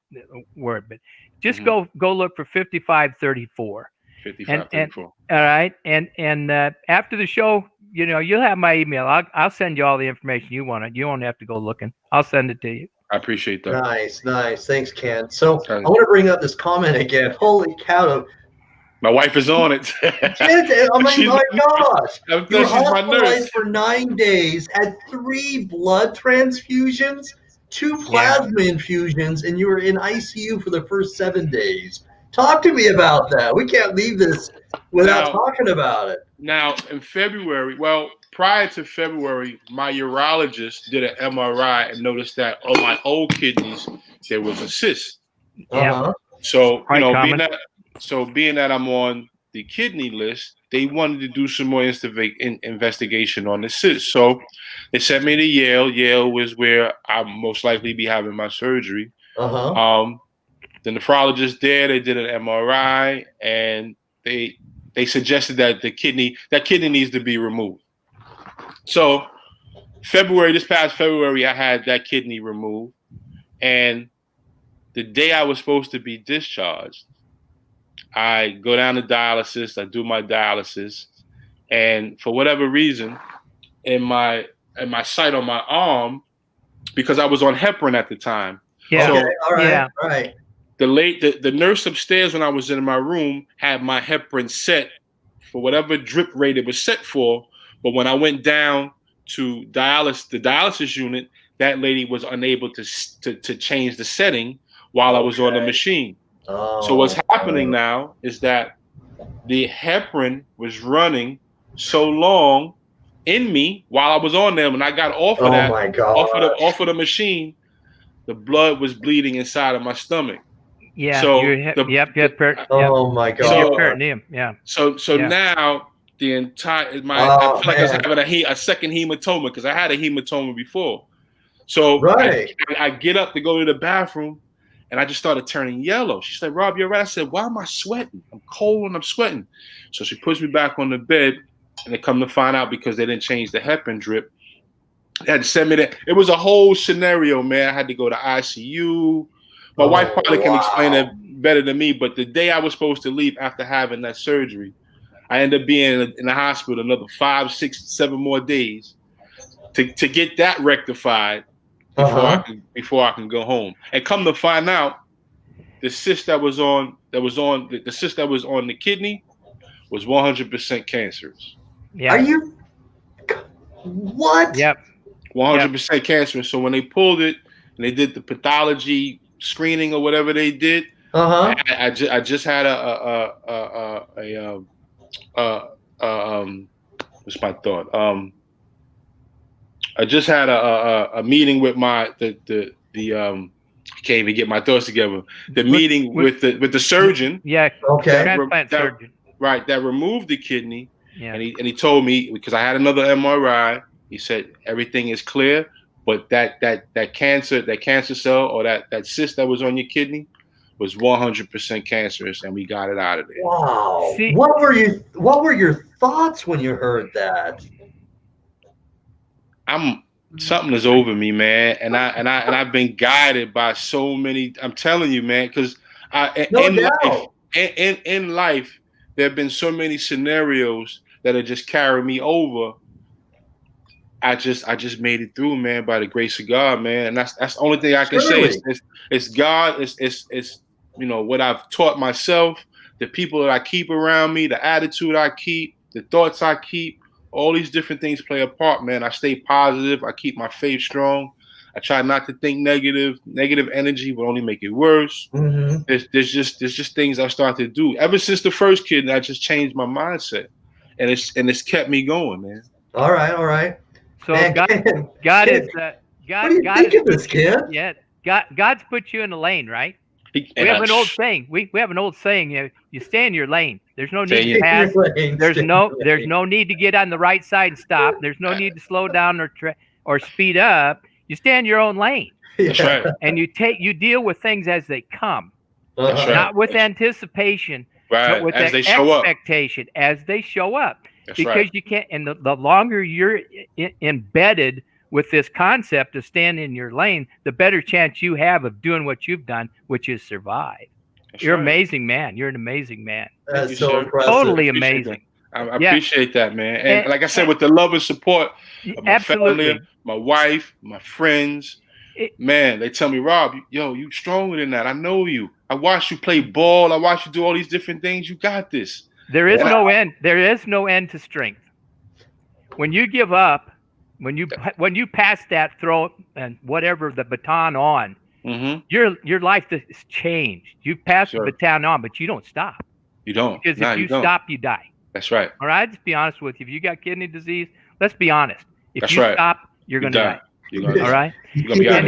[SPEAKER 2] word, but just go look for 5534.
[SPEAKER 3] 5534.
[SPEAKER 2] All right. And after the show, you'll have my email. I'll send you all the information you want. You won't have to go looking. I'll send it to you.
[SPEAKER 3] I appreciate that.
[SPEAKER 1] Nice. Thanks, Ken. So I want to bring up this comment again. Holy cow.
[SPEAKER 3] My wife is on it.
[SPEAKER 1] Oh my gosh. You were
[SPEAKER 3] hospitalized
[SPEAKER 1] for 9 days, had 3 blood transfusions, 2 plasma infusions, and you were in ICU for the first 7 days. Talk to me about that. We can't leave this without talking about it.
[SPEAKER 3] Now, in February, prior to February, my urologist did an MRI and noticed that on my old kidneys, there was a cyst. So, being that I'm on the kidney list, they wanted to do some more investigation on the cyst. So they sent me to Yale. Yale was where I'll most likely be having my surgery. The nephrologist there, they did an MRI, and they suggested that that kidney needs to be removed. So this past February, I had that kidney removed, and the day I was supposed to be discharged, I go down to dialysis, I do my dialysis, and for whatever reason, in my site on my arm, because I was on heparin at the time.
[SPEAKER 2] Yeah.
[SPEAKER 1] So, all right.
[SPEAKER 3] The nurse upstairs when I was in my room had my heparin set for whatever drip rate it was set for. But when I went down to the dialysis unit, that lady was unable to change the setting while I was on the machine. So what's happening now is that the heparin was running so long in me while I was on there. When I got off of off of the machine, the blood was bleeding inside of my stomach.
[SPEAKER 2] Yeah.
[SPEAKER 3] So
[SPEAKER 1] oh my God.
[SPEAKER 2] So, your peritoneum. Yeah.
[SPEAKER 3] So now the entire I feel like I was having a second hematoma because I had a hematoma before. So I get up to go to the bathroom, and I just started turning yellow. She said, "Rob, you're right." I said, "Why am I sweating? I'm cold and I'm sweating." So she puts me back on the bed, and they come to find out because they didn't change the heparin drip. They had to send me that. It was a whole scenario, man. I had to go to ICU. My wife probably can explain it better than me, but the day I was supposed to leave after having that surgery, I ended up being in the hospital another 5, 6, 7 more days to get that rectified before I can go home. And come to find out, the cyst that was on the kidney was 100% cancerous.
[SPEAKER 2] Yeah.
[SPEAKER 1] Are you? What?
[SPEAKER 2] Yep.
[SPEAKER 3] 100% cancerous. So when they pulled it, and they did the pathology screening or whatever they did. I just had what's my thought? I just had a meeting with I can't even get my thoughts together. The meeting with the surgeon.
[SPEAKER 2] Yeah.
[SPEAKER 1] Okay.
[SPEAKER 2] Transplant surgeon.
[SPEAKER 3] Right. That removed the kidney.
[SPEAKER 2] Yeah.
[SPEAKER 3] And he told me, because I had another MRI, he said everything is clear, but that cancer cell or that cyst that was on your kidney was 100% cancerous, and we got it out of there.
[SPEAKER 1] Wow. What were your thoughts when you heard that?
[SPEAKER 3] Something is over me, man, and I've been guided by so many. I'm telling you, man, because in life there have been so many scenarios that have just carried me over. I just made it through, man, by the grace of God, man, and that's the only thing I can say. It's God. It's what I've taught myself, the people that I keep around me, the attitude I keep, the thoughts I keep. All these different things play a part, man. I stay positive. I keep my faith strong. I try not to think negative. Negative energy will only make it worse. Mm-hmm. There's just things I start to do. Ever since the first kid, I just changed my mindset, and it's kept me going, man.
[SPEAKER 1] All right.
[SPEAKER 2] So man, God is God.
[SPEAKER 1] What do you think of this, kid?
[SPEAKER 2] Yeah, God's put you in a lane, right? We have an old saying. We have an old saying. You stay in your lane. There's no need to pass. There's no need to get on the right side and stop. There's no need to slow down or speed up. You stay in your own lane.
[SPEAKER 3] That's right.
[SPEAKER 2] And you deal with things as they come, not with anticipation,
[SPEAKER 3] right?
[SPEAKER 2] But with
[SPEAKER 3] as they show
[SPEAKER 2] expectation as they show up.
[SPEAKER 3] That's
[SPEAKER 2] because
[SPEAKER 3] right.
[SPEAKER 2] You can't. And the longer you're embedded with this concept of staying in your lane, the better chance you have of doing what you've done, which is survive. You're amazing, man. You're an amazing man.
[SPEAKER 1] That's so impressive.
[SPEAKER 2] Totally amazing.
[SPEAKER 3] I appreciate that, man. And like I said, with the love and support of my family, my wife, my friends, man, they tell me, Rob, you stronger than that. I know you. I watched you play ball. I watched you do all these different things. You got this.
[SPEAKER 2] There is no end. There is no end to strength. When you give up, when you pass that throw and whatever the baton on, mm-hmm. your life has changed. You pass the baton on, but you don't stop.
[SPEAKER 3] You don't.
[SPEAKER 2] Because if you stop, you die.
[SPEAKER 3] That's right.
[SPEAKER 2] All right. Just be honest with you. If you got kidney disease, let's be honest. If
[SPEAKER 3] That's
[SPEAKER 2] you
[SPEAKER 3] right.
[SPEAKER 2] stop, you're going to die. All right.
[SPEAKER 3] You're gonna be out of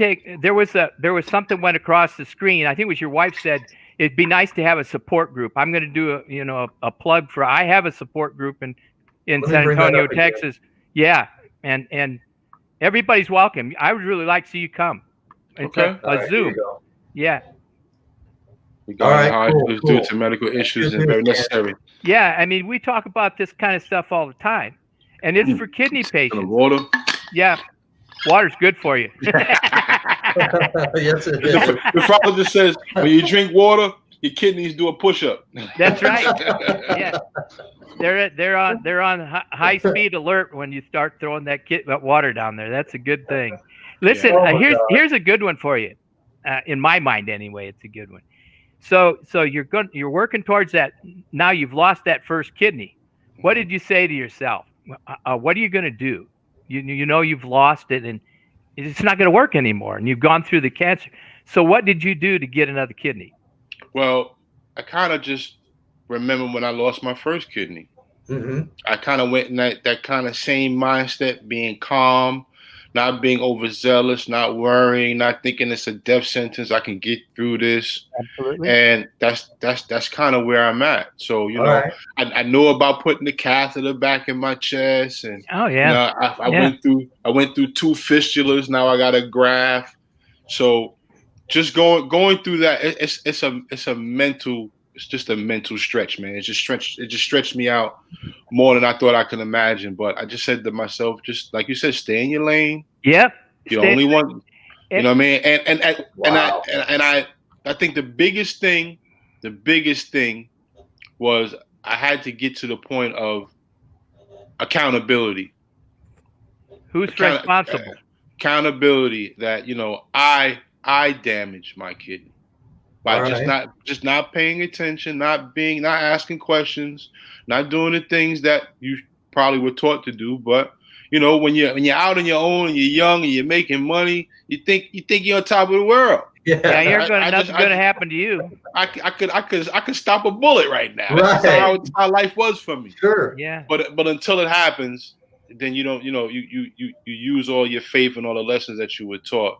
[SPEAKER 2] it. There was something went across the screen. I think it was your wife said it'd be nice to have a support group. I'm going to do a plug for. I have a support group in San Antonio, Texas. Yeah, and everybody's welcome. I would really like to see you come. It's a Zoom. Yeah.
[SPEAKER 3] All right, cool. Due to medical issues and very necessary.
[SPEAKER 2] Yeah, I mean, we talk about this kind of stuff all the time, and it's for kidney patients.
[SPEAKER 3] Water.
[SPEAKER 2] Yeah, water's good for you.
[SPEAKER 1] Yes, it is.
[SPEAKER 3] The father just says when you drink water, your kidneys do a push-up.
[SPEAKER 2] That's right. Yeah, they're on high speed alert when you start throwing that water down there. That's a good thing. Listen, here's a good one for you. In my mind, anyway, it's a good one. So you're working towards that. Now you've lost that first kidney. What did you say to yourself? What are you going to do? You know you've lost it and it's not going to work anymore. And you've gone through the cancer. So what did you do to get another kidney?
[SPEAKER 3] Well, I kind of just remember when I lost my first kidney. Mm-hmm. I kind of went in that kind of same mindset, being calm, not being overzealous, not worrying, not thinking it's a death sentence. I can get through this.
[SPEAKER 2] Absolutely.
[SPEAKER 3] And that's kind of where I'm at. So, I know about putting the catheter back in my chest. And I went through 2 fistulas. Now I got a graft. So just going through that, it's just a mental stretch, man. It just stretched me out more than I thought I could imagine. But I just said to myself, just like you said, stay in your lane.
[SPEAKER 2] Yep.
[SPEAKER 3] You're the only one. You know what I mean? And I think the biggest thing was I had to get to the point of accountability.
[SPEAKER 2] Who's responsible?
[SPEAKER 3] Accountability that I damaged my kidney. By just not paying attention, not asking questions, not doing the things that you probably were taught to do. But when you're out on your own and you're young and you're making money, you think you're on top of the world.
[SPEAKER 2] Yeah, nothing's gonna happen to you.
[SPEAKER 3] I could stop a bullet right now.
[SPEAKER 1] Right.
[SPEAKER 3] That's how life was for me.
[SPEAKER 1] Sure.
[SPEAKER 2] Yeah.
[SPEAKER 3] But until it happens, then you use all your faith and all the lessons that you were taught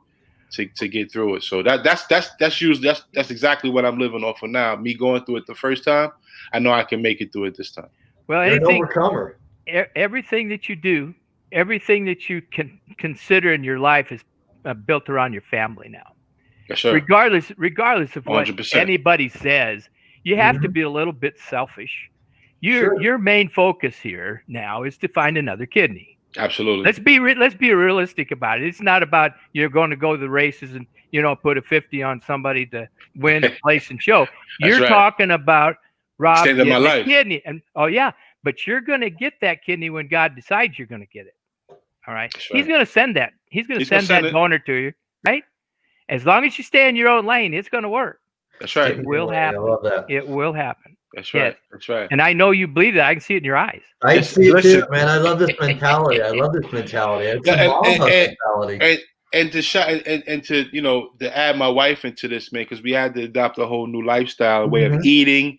[SPEAKER 3] to get through it. So that's exactly what I'm living off of now. Me going through it the first time, I know I can make it through it this time.
[SPEAKER 2] Well,
[SPEAKER 1] you're an overcomer.
[SPEAKER 2] Everything that you do, everything that you can consider in your life is built around your family now.
[SPEAKER 3] Yes, sir.
[SPEAKER 2] Regardless of what
[SPEAKER 3] 100%.
[SPEAKER 2] anybody says, you have to be a little bit selfish. Your main focus here now is to find another kidney.
[SPEAKER 3] Absolutely.
[SPEAKER 2] Let's be realistic about it. It's not about you're going to go to the races and put a 50 on somebody to win the place and show. You're talking about Rob getting a kidney, and but you're going to get that kidney when God decides you're going to get it. All right, He's going to send that. He's going to send that donor to you, right? As long as you stay in your own lane, it's going to work.
[SPEAKER 3] That's right.
[SPEAKER 2] It will happen. I love that. It will happen.
[SPEAKER 3] That's right. Yes. That's right.
[SPEAKER 2] And I know you believe that. I can see it in your eyes.
[SPEAKER 1] I see it too, man. I love this mentality. It's a mentality.
[SPEAKER 3] And to add my wife into this, man, because we had to adopt a whole new lifestyle, way of eating.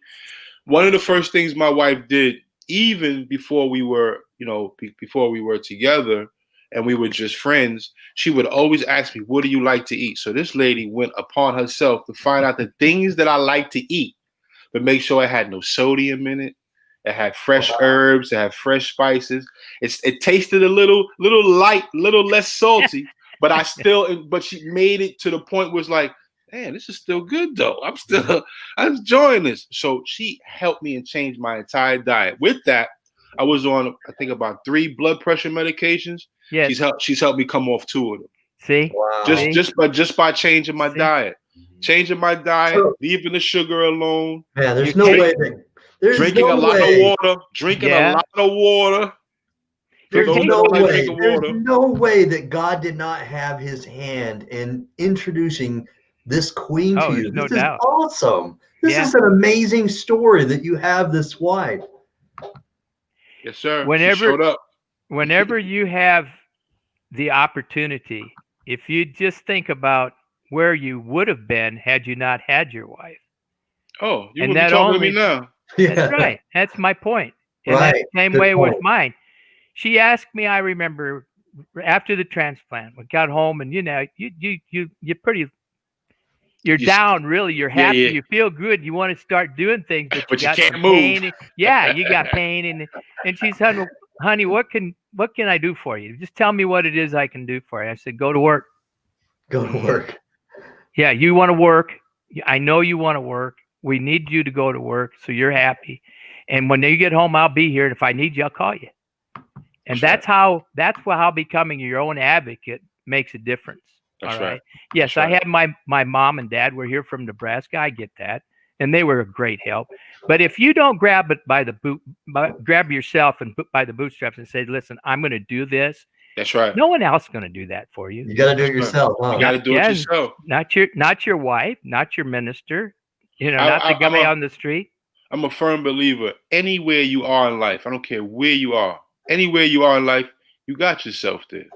[SPEAKER 3] One of the first things my wife did, even before we were together and we were just friends, she would always ask me, "What do you like to eat?" So this lady went upon herself to find out the things that I like to eat, but make sure it had no sodium in it. It had fresh herbs. It had fresh spices. It tasted a little light, little less salty, but but she made it to the point where it's like, man, this is still good though. I'm enjoying this. So she helped me and changed my entire diet. With that, I was on, I think, about 3 blood pressure medications. Yes. She's helped me come off 2 of them.
[SPEAKER 2] See?
[SPEAKER 3] Wow. Just by changing my diet. Changing my diet, leaving the sugar alone.
[SPEAKER 1] Man, there's no way that
[SPEAKER 3] drinking a lot of water.
[SPEAKER 1] There's no way that God did not have his hand in introducing this queen to you. This is awesome. This is an amazing story that you have this wife.
[SPEAKER 3] Yes, sir. She showed up.
[SPEAKER 2] Whenever you have the opportunity, if you just think about where you would have been had you not had your wife.
[SPEAKER 3] Oh, you would be talking to me now.
[SPEAKER 2] That's right. That's my point. And that's the same way with mine. She asked me, I remember, after the transplant, we got home and you're pretty, you're down, really. You're happy. You feel good. You want to start doing things,
[SPEAKER 3] but you can't move.
[SPEAKER 2] You got pain. And she said, honey, what can I do for you? Just tell me what it is I can do for you. I said, go to work.
[SPEAKER 1] Go to work.
[SPEAKER 2] Yeah, you want to work. I know you want to work. We need you to go to work so you're happy. And when you get home, I'll be here. And if I need you, I'll call you. And that's how becoming your own advocate makes a difference.
[SPEAKER 3] That's
[SPEAKER 2] all
[SPEAKER 3] right.
[SPEAKER 2] Yes, I had my mom and dad were here from Nebraska. I get that. And they were a great help. But if you don't grab it grab yourself and by the bootstraps and say, listen, I'm going to do this.
[SPEAKER 3] That's right.
[SPEAKER 2] No one else is going to do that for you.
[SPEAKER 1] You got to do it yourself. Huh?
[SPEAKER 3] You got to do it yourself.
[SPEAKER 2] Not your wife, not your minister, not the guy on the street.
[SPEAKER 3] I'm a firm believer. Anywhere you are in life, I don't care where you are. Anywhere you are in life, you got yourself there.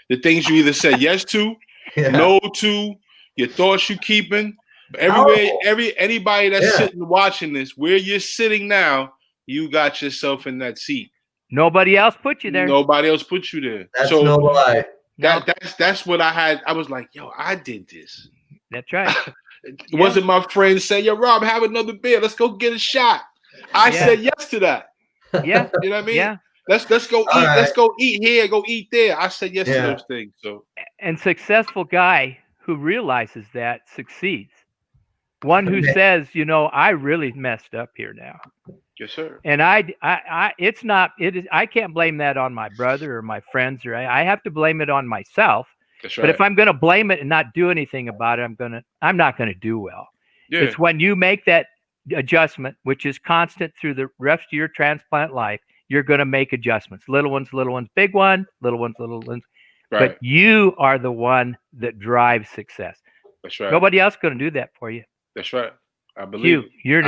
[SPEAKER 3] The things you either said yes to, no to, your thoughts you keeping. Everywhere, anybody that's sitting watching this, where you're sitting now, you got yourself in that seat.
[SPEAKER 2] Nobody else put you there.
[SPEAKER 3] Nobody else put you there.
[SPEAKER 1] That's no lie.
[SPEAKER 3] That's what I had. I was like, yo, I did this.
[SPEAKER 2] That's right.
[SPEAKER 3] It wasn't my friend saying, yo, Rob, have another beer. Let's go get a shot. I said yes to that.
[SPEAKER 2] Yeah.
[SPEAKER 3] You know what I mean?
[SPEAKER 2] Yeah.
[SPEAKER 3] Let's go eat. Right. Let's go eat here. Go eat there. I said yes to those things. So.
[SPEAKER 2] And successful guy who realizes that succeeds. One who says, I really messed up here now.
[SPEAKER 3] Yes, sir.
[SPEAKER 2] And I can't blame that on my brother or my friends, or I have to blame it on myself.
[SPEAKER 3] That's right.
[SPEAKER 2] But if I'm going to blame it and not do anything about it, I'm not going to do well. Yeah. It's when you make that adjustment, which is constant through the rest of your transplant life, you're going to make adjustments. Little ones, big one, little ones. Right. But you are the one that drives success.
[SPEAKER 3] That's right.
[SPEAKER 2] Nobody else is going to do that for you.
[SPEAKER 3] That's right. I believe
[SPEAKER 2] you're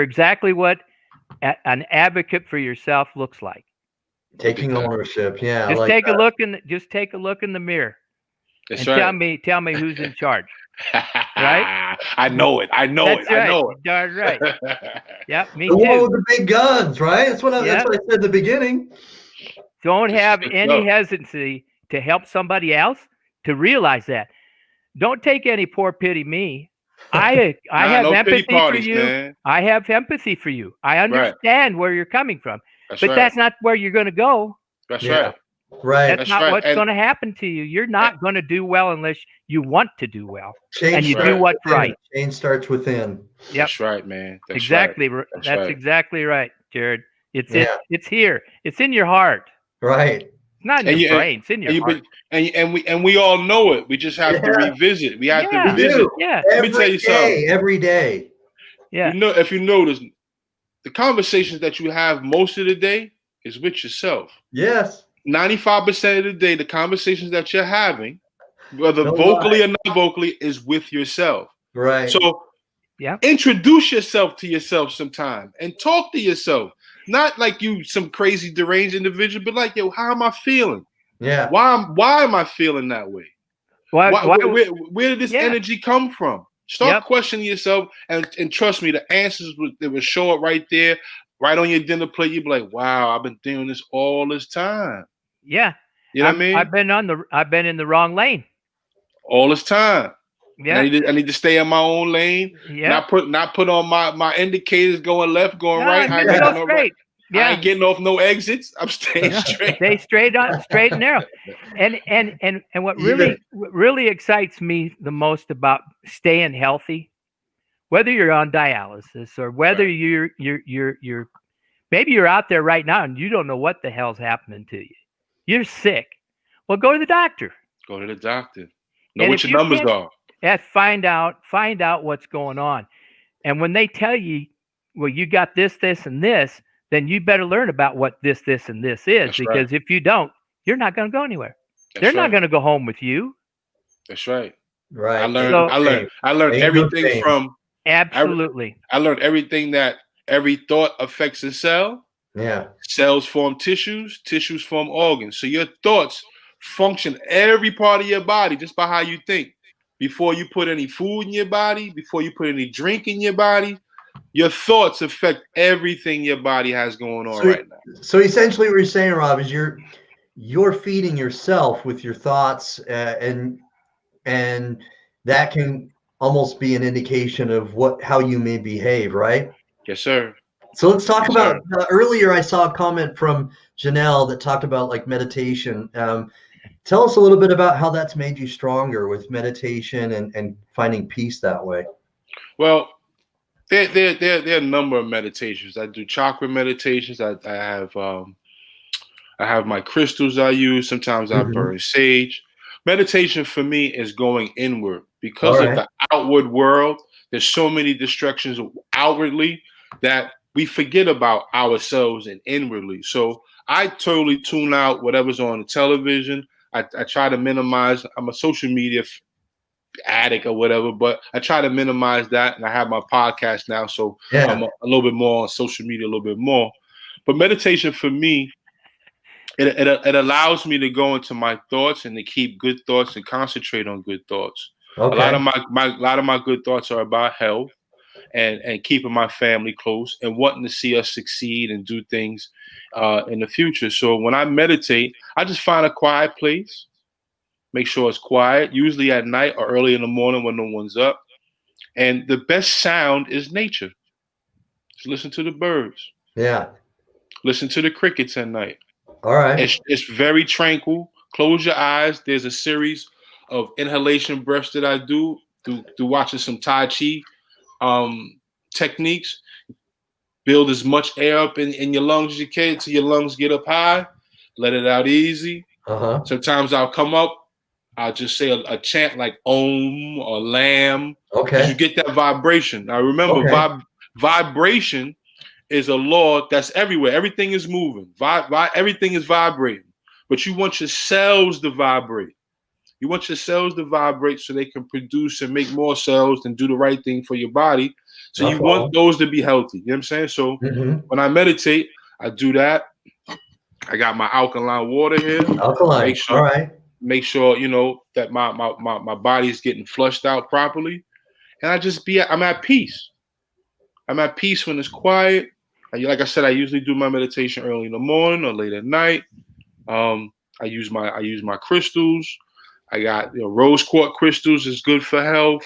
[SPEAKER 2] exactly what an advocate for yourself looks like.
[SPEAKER 1] Taking ownership. Yeah.
[SPEAKER 2] Just
[SPEAKER 1] like
[SPEAKER 2] take
[SPEAKER 1] that.
[SPEAKER 2] a look in the mirror.
[SPEAKER 3] That's
[SPEAKER 2] and
[SPEAKER 3] right.
[SPEAKER 2] tell me who's in charge. Right?
[SPEAKER 3] I know it.
[SPEAKER 2] That's right. Yep, me
[SPEAKER 1] The one
[SPEAKER 2] too.
[SPEAKER 1] with the big guns, right? That's what I said at the beginning.
[SPEAKER 2] Don't have any hesitancy to help somebody else to realize that. Don't take any poor pity me. I have
[SPEAKER 3] no
[SPEAKER 2] empathy
[SPEAKER 3] pity parties,
[SPEAKER 2] for you.
[SPEAKER 3] man.
[SPEAKER 2] I have empathy for you. I understand where you're coming from. That's not where you're going to go.
[SPEAKER 3] That's right.
[SPEAKER 1] Right.
[SPEAKER 2] That's not what's going to happen to you. You're not going to do well unless you want to do well. And you do what's right.
[SPEAKER 1] Change starts within.
[SPEAKER 2] Yep.
[SPEAKER 3] That's right, man. That's
[SPEAKER 2] exactly.
[SPEAKER 3] Right.
[SPEAKER 2] That's exactly right, Jared. It's here. It's in your heart.
[SPEAKER 1] Right.
[SPEAKER 2] It's not in your brain. It's in your heart.
[SPEAKER 3] And we all know it. We just have to revisit. We have to revisit.
[SPEAKER 2] Yeah.
[SPEAKER 3] Let me tell you something.
[SPEAKER 1] Every day.
[SPEAKER 2] Yeah.
[SPEAKER 3] If you notice, the conversations that you have most of the day is with yourself.
[SPEAKER 1] Yes.
[SPEAKER 3] 95% of the day, the conversations that you're having, whether vocally or not vocally, is with yourself.
[SPEAKER 1] Right.
[SPEAKER 3] So introduce yourself to yourself sometime and talk to yourself. Not like you some crazy deranged individual, but like, yo, how am I feeling?
[SPEAKER 1] Yeah.
[SPEAKER 3] Why am I feeling that way? Where did this energy come from? Start questioning yourself and trust me, the answers will show up right there, right on your dinner plate. You'll be like, wow, I've been doing this all this time.
[SPEAKER 2] Yeah.
[SPEAKER 3] You know what I mean?
[SPEAKER 2] I've been in the wrong lane.
[SPEAKER 3] All this time.
[SPEAKER 2] Yeah.
[SPEAKER 3] I need to stay in my own lane.
[SPEAKER 2] Yeah.
[SPEAKER 3] Not put on my indicators going left, going right.
[SPEAKER 2] I
[SPEAKER 3] ain't getting off no exits. I'm staying straight.
[SPEAKER 2] Stay straight and narrow. And what really excites me the most about staying healthy, whether you're on dialysis or whether you're maybe you're out there right now and you don't know what the hell's happening to you. You're sick. Well, go to the doctor.
[SPEAKER 3] Go to the doctor. Know what your numbers are.
[SPEAKER 2] Find out what's going on. And when they tell you, well, you got this, and this, then you better learn about what this, and this is. Because if you don't, you're not going to go anywhere. They're not going to go home with you.
[SPEAKER 3] That's right.
[SPEAKER 1] Right.
[SPEAKER 3] I learned everything from
[SPEAKER 2] absolutely.
[SPEAKER 3] I learned everything that every thought affects a cell.
[SPEAKER 1] Yeah.
[SPEAKER 3] Cells form tissues, tissues form organs. So your thoughts function every part of your body just by how you think. Before you put any food in your body, before you put any drink in your body, your thoughts affect everything your body has going on right now.
[SPEAKER 1] So essentially what you're saying, Rob, is you're feeding yourself with your thoughts, and that can almost be an indication of how you may behave, right?
[SPEAKER 3] Yes, sir.
[SPEAKER 1] So let's talk about earlier I saw a comment from Janelle that talked about like meditation. Tell us a little bit about how that's made you stronger with meditation and finding peace that way.
[SPEAKER 3] Well, there are a number of meditations. I do chakra meditations. I have my crystals I use. Sometimes I burn sage. Meditation for me is going inward because of the outward world. There's so many distractions outwardly that we forget about ourselves and inwardly. So I totally tune out whatever's on the television. I try to minimize. I'm a social media addict or whatever, but I try to minimize that. And I have my podcast now, so I'm a little bit more on social media, a little bit more. But meditation for me, it allows me to go into my thoughts and to keep good thoughts and concentrate on good thoughts. Okay. A lot of my good thoughts are about health and keeping my family close and wanting to see us succeed and do things in the future. So when I meditate, I just find a quiet place, make sure it's quiet, usually at night or early in the morning when no one's up. And the best sound is nature. Just listen to the birds.
[SPEAKER 1] Yeah. Listen
[SPEAKER 3] to the crickets at night.
[SPEAKER 1] All right.
[SPEAKER 3] It's very tranquil. Close your eyes. There's a series of inhalation breaths that I do through watching some Tai Chi techniques. Build as much air up in your lungs as you can till your lungs get up high. Let it out easy. Sometimes I'll come up. I'll just say a chant like Om or Lam. Okay. You get that vibration. Now remember, vibration is a law that's everywhere. Everything is moving. Everything is vibrating. But you want your cells to vibrate. You want your cells to vibrate so they can produce and make more cells and do the right thing for your body. So you want those to be healthy. You know what I'm saying? So when I meditate, I do that. I got my alkaline water here.
[SPEAKER 1] Alkaline. All right.
[SPEAKER 3] Make sure, you know, that my body's getting flushed out properly. And I'm at peace. I'm at peace when it's quiet. Like I said, I usually do my meditation early in the morning or late at night. I use my crystals. I got, you know, rose quartz crystals is good for health.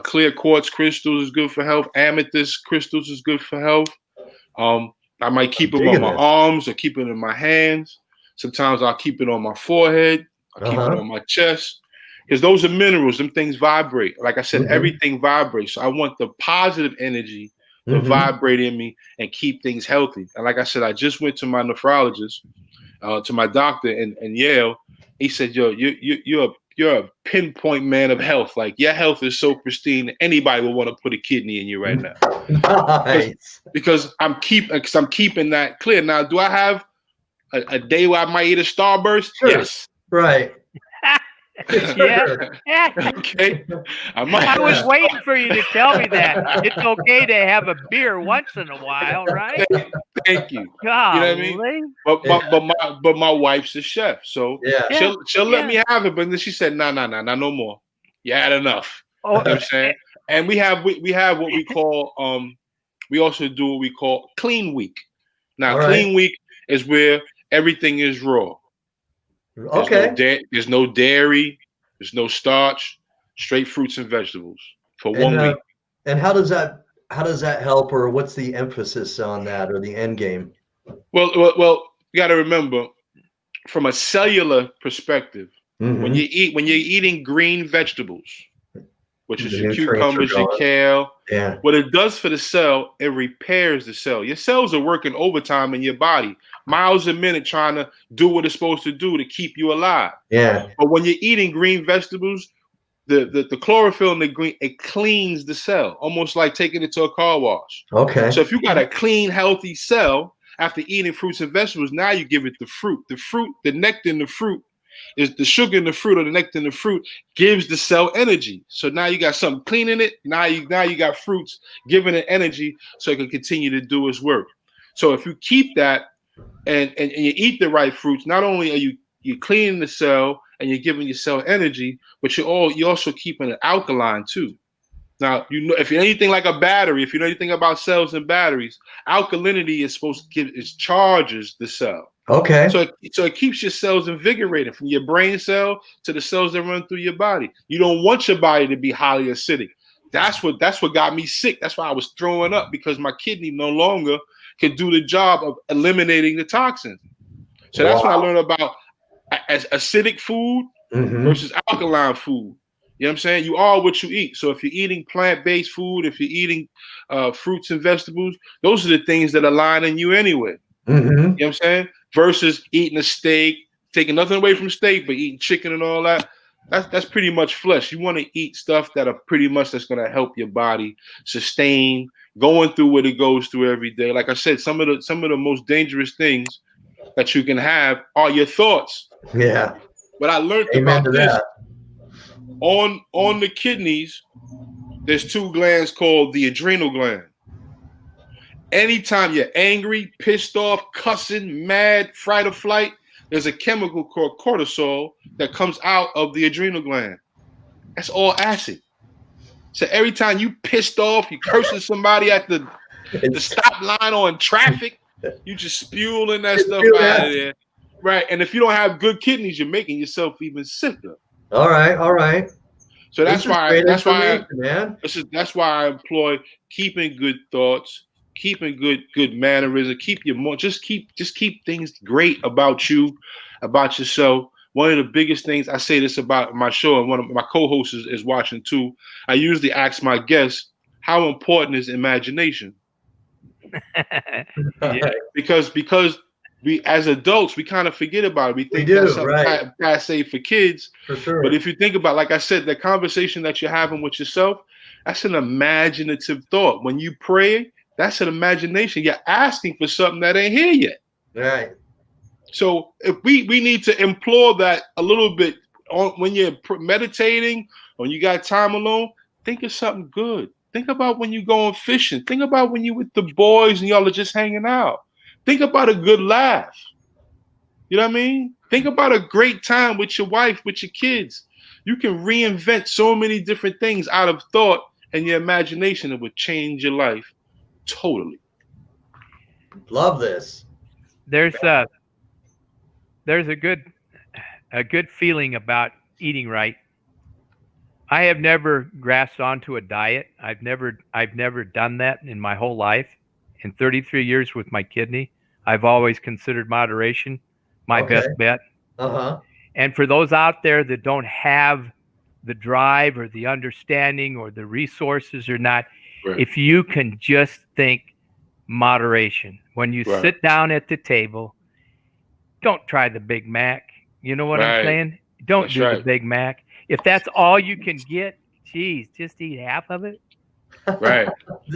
[SPEAKER 3] Clear quartz crystals is good for health. Amethyst crystals is good for health. I might keep them on my arms or keep it in my hands. Sometimes I'll keep it on my forehead. I'll keep it on my chest. Because those are minerals. Them things vibrate. Like I said, everything vibrates. So I want the positive energy to vibrate in me and keep things healthy. And like I said, I just went to my nephrologist, to my doctor in Yale. He said, "Yo, you're a pinpoint man of health. Like your health is so pristine, anybody will want to put a kidney in you right now."
[SPEAKER 1] Nice.
[SPEAKER 3] Because I'm keeping that clear. Now, do I have a day where I might eat a Starburst?
[SPEAKER 1] Sure.
[SPEAKER 3] Yes.
[SPEAKER 1] Right.
[SPEAKER 2] Yeah.
[SPEAKER 3] Okay.
[SPEAKER 2] I was waiting for you to tell me that. It's okay to have a beer once in a while, right?
[SPEAKER 3] Thank you.
[SPEAKER 2] Golly.
[SPEAKER 3] You know what I mean? But my wife's a chef, so she'll let me have it. But then she said, no more. You had enough. You know what I'm saying? And we have what we call we also do what we call clean week. Now, clean week is where everything is raw. There's no dairy, there's no starch, straight fruits and vegetables for 1 week.
[SPEAKER 1] And how does that help, or what's the emphasis on that, or the end game?
[SPEAKER 3] Well, you got to remember, from a cellular perspective, when you're eating green vegetables, which is your cucumbers, your kale, what it does for the cell, it repairs the cell. Your cells are working overtime in your body, miles a minute, trying to do what it's supposed to do to keep you alive. Yeah. But when you're eating green vegetables, the chlorophyll in the green, it cleans the cell, almost like taking it to a car wash. Okay. So if you got a clean, healthy cell after eating fruits and vegetables, now you give it the fruit. The fruit, the nectar in the fruit, is the sugar in the fruit, or the nectar in the fruit gives the cell energy. So now you got something cleaning it. Now you got fruits giving it energy so it can continue to do its work. So if you keep that and you eat the right fruits, not only are you cleaning the cell and you're giving your cell energy, but you're also keeping it alkaline too. Now, you know, if you're anything like a battery, if you know anything about cells and batteries, alkalinity is supposed to charges the cell. Okay. So it keeps your cells invigorated, from your brain cell to the cells that run through your body. You don't want your body to be highly acidic. That's what got me sick. That's why I was throwing up, because my kidney no longer could do the job of eliminating the toxins. So that's what I learned about acidic food versus alkaline food. You know what I'm saying? You are what you eat. So if you're eating plant-based food, if you're eating fruits and vegetables, those are the things that align in you anyway. You know what I'm saying? Versus eating a steak, taking nothing away from steak, but eating chicken and all that. That's pretty much flesh. You want to eat stuff that are pretty much that's going to help your body sustain going through what it goes through every day. Like I said, some of the most dangerous things that you can have are your thoughts. Yeah. But I learned about this. On the kidneys, there's two glands called the adrenal gland. Anytime you're angry, pissed off, cussing, mad, fright or flight, there's a chemical called cortisol that comes out of the adrenal gland. That's all acid. So every time you pissed off, you cursing somebody at the stop line on traffic, you just spewing that stuff out of there. Right. And if you don't have good kidneys, you're making yourself even sicker. All right. So that's why I employ keeping good thoughts, keeping good mannerism, just keep things great about you, about yourself. One of the biggest things, I say this about my show, and one of my co-hosts is watching too. I usually ask my guests, how important is imagination? Because we, as adults, we kind of forget about it. We think that's something passe for kids. For sure. But if you think about, like I said, the conversation that you're having with yourself, that's an imaginative thought. When you pray, that's an imagination. You're asking for something that ain't here yet. Right. So if we need to implore that a little bit when you're meditating, when you got time alone, think of something good. Think about when you're going fishing. Think about when you're with the boys and y'all are just hanging out. Think about a good laugh. You know what I mean? Think about a great time with your wife, with your kids. You can reinvent so many different things out of thought and your imagination that would change your life totally.
[SPEAKER 1] Love this.
[SPEAKER 2] There's a good feeling about eating right. I have never grasped onto a diet. I've never done that in my whole life. In 33 years with my kidney, I've always considered moderation my best bet. And for those out there that don't have the drive or the understanding or the resources or not, if you can just think moderation. When you sit down at the table, don't try the Big Mac. You know what I'm saying? Don't do the Big Mac. If that's all you can get, geez, just eat half of it.
[SPEAKER 3] Right.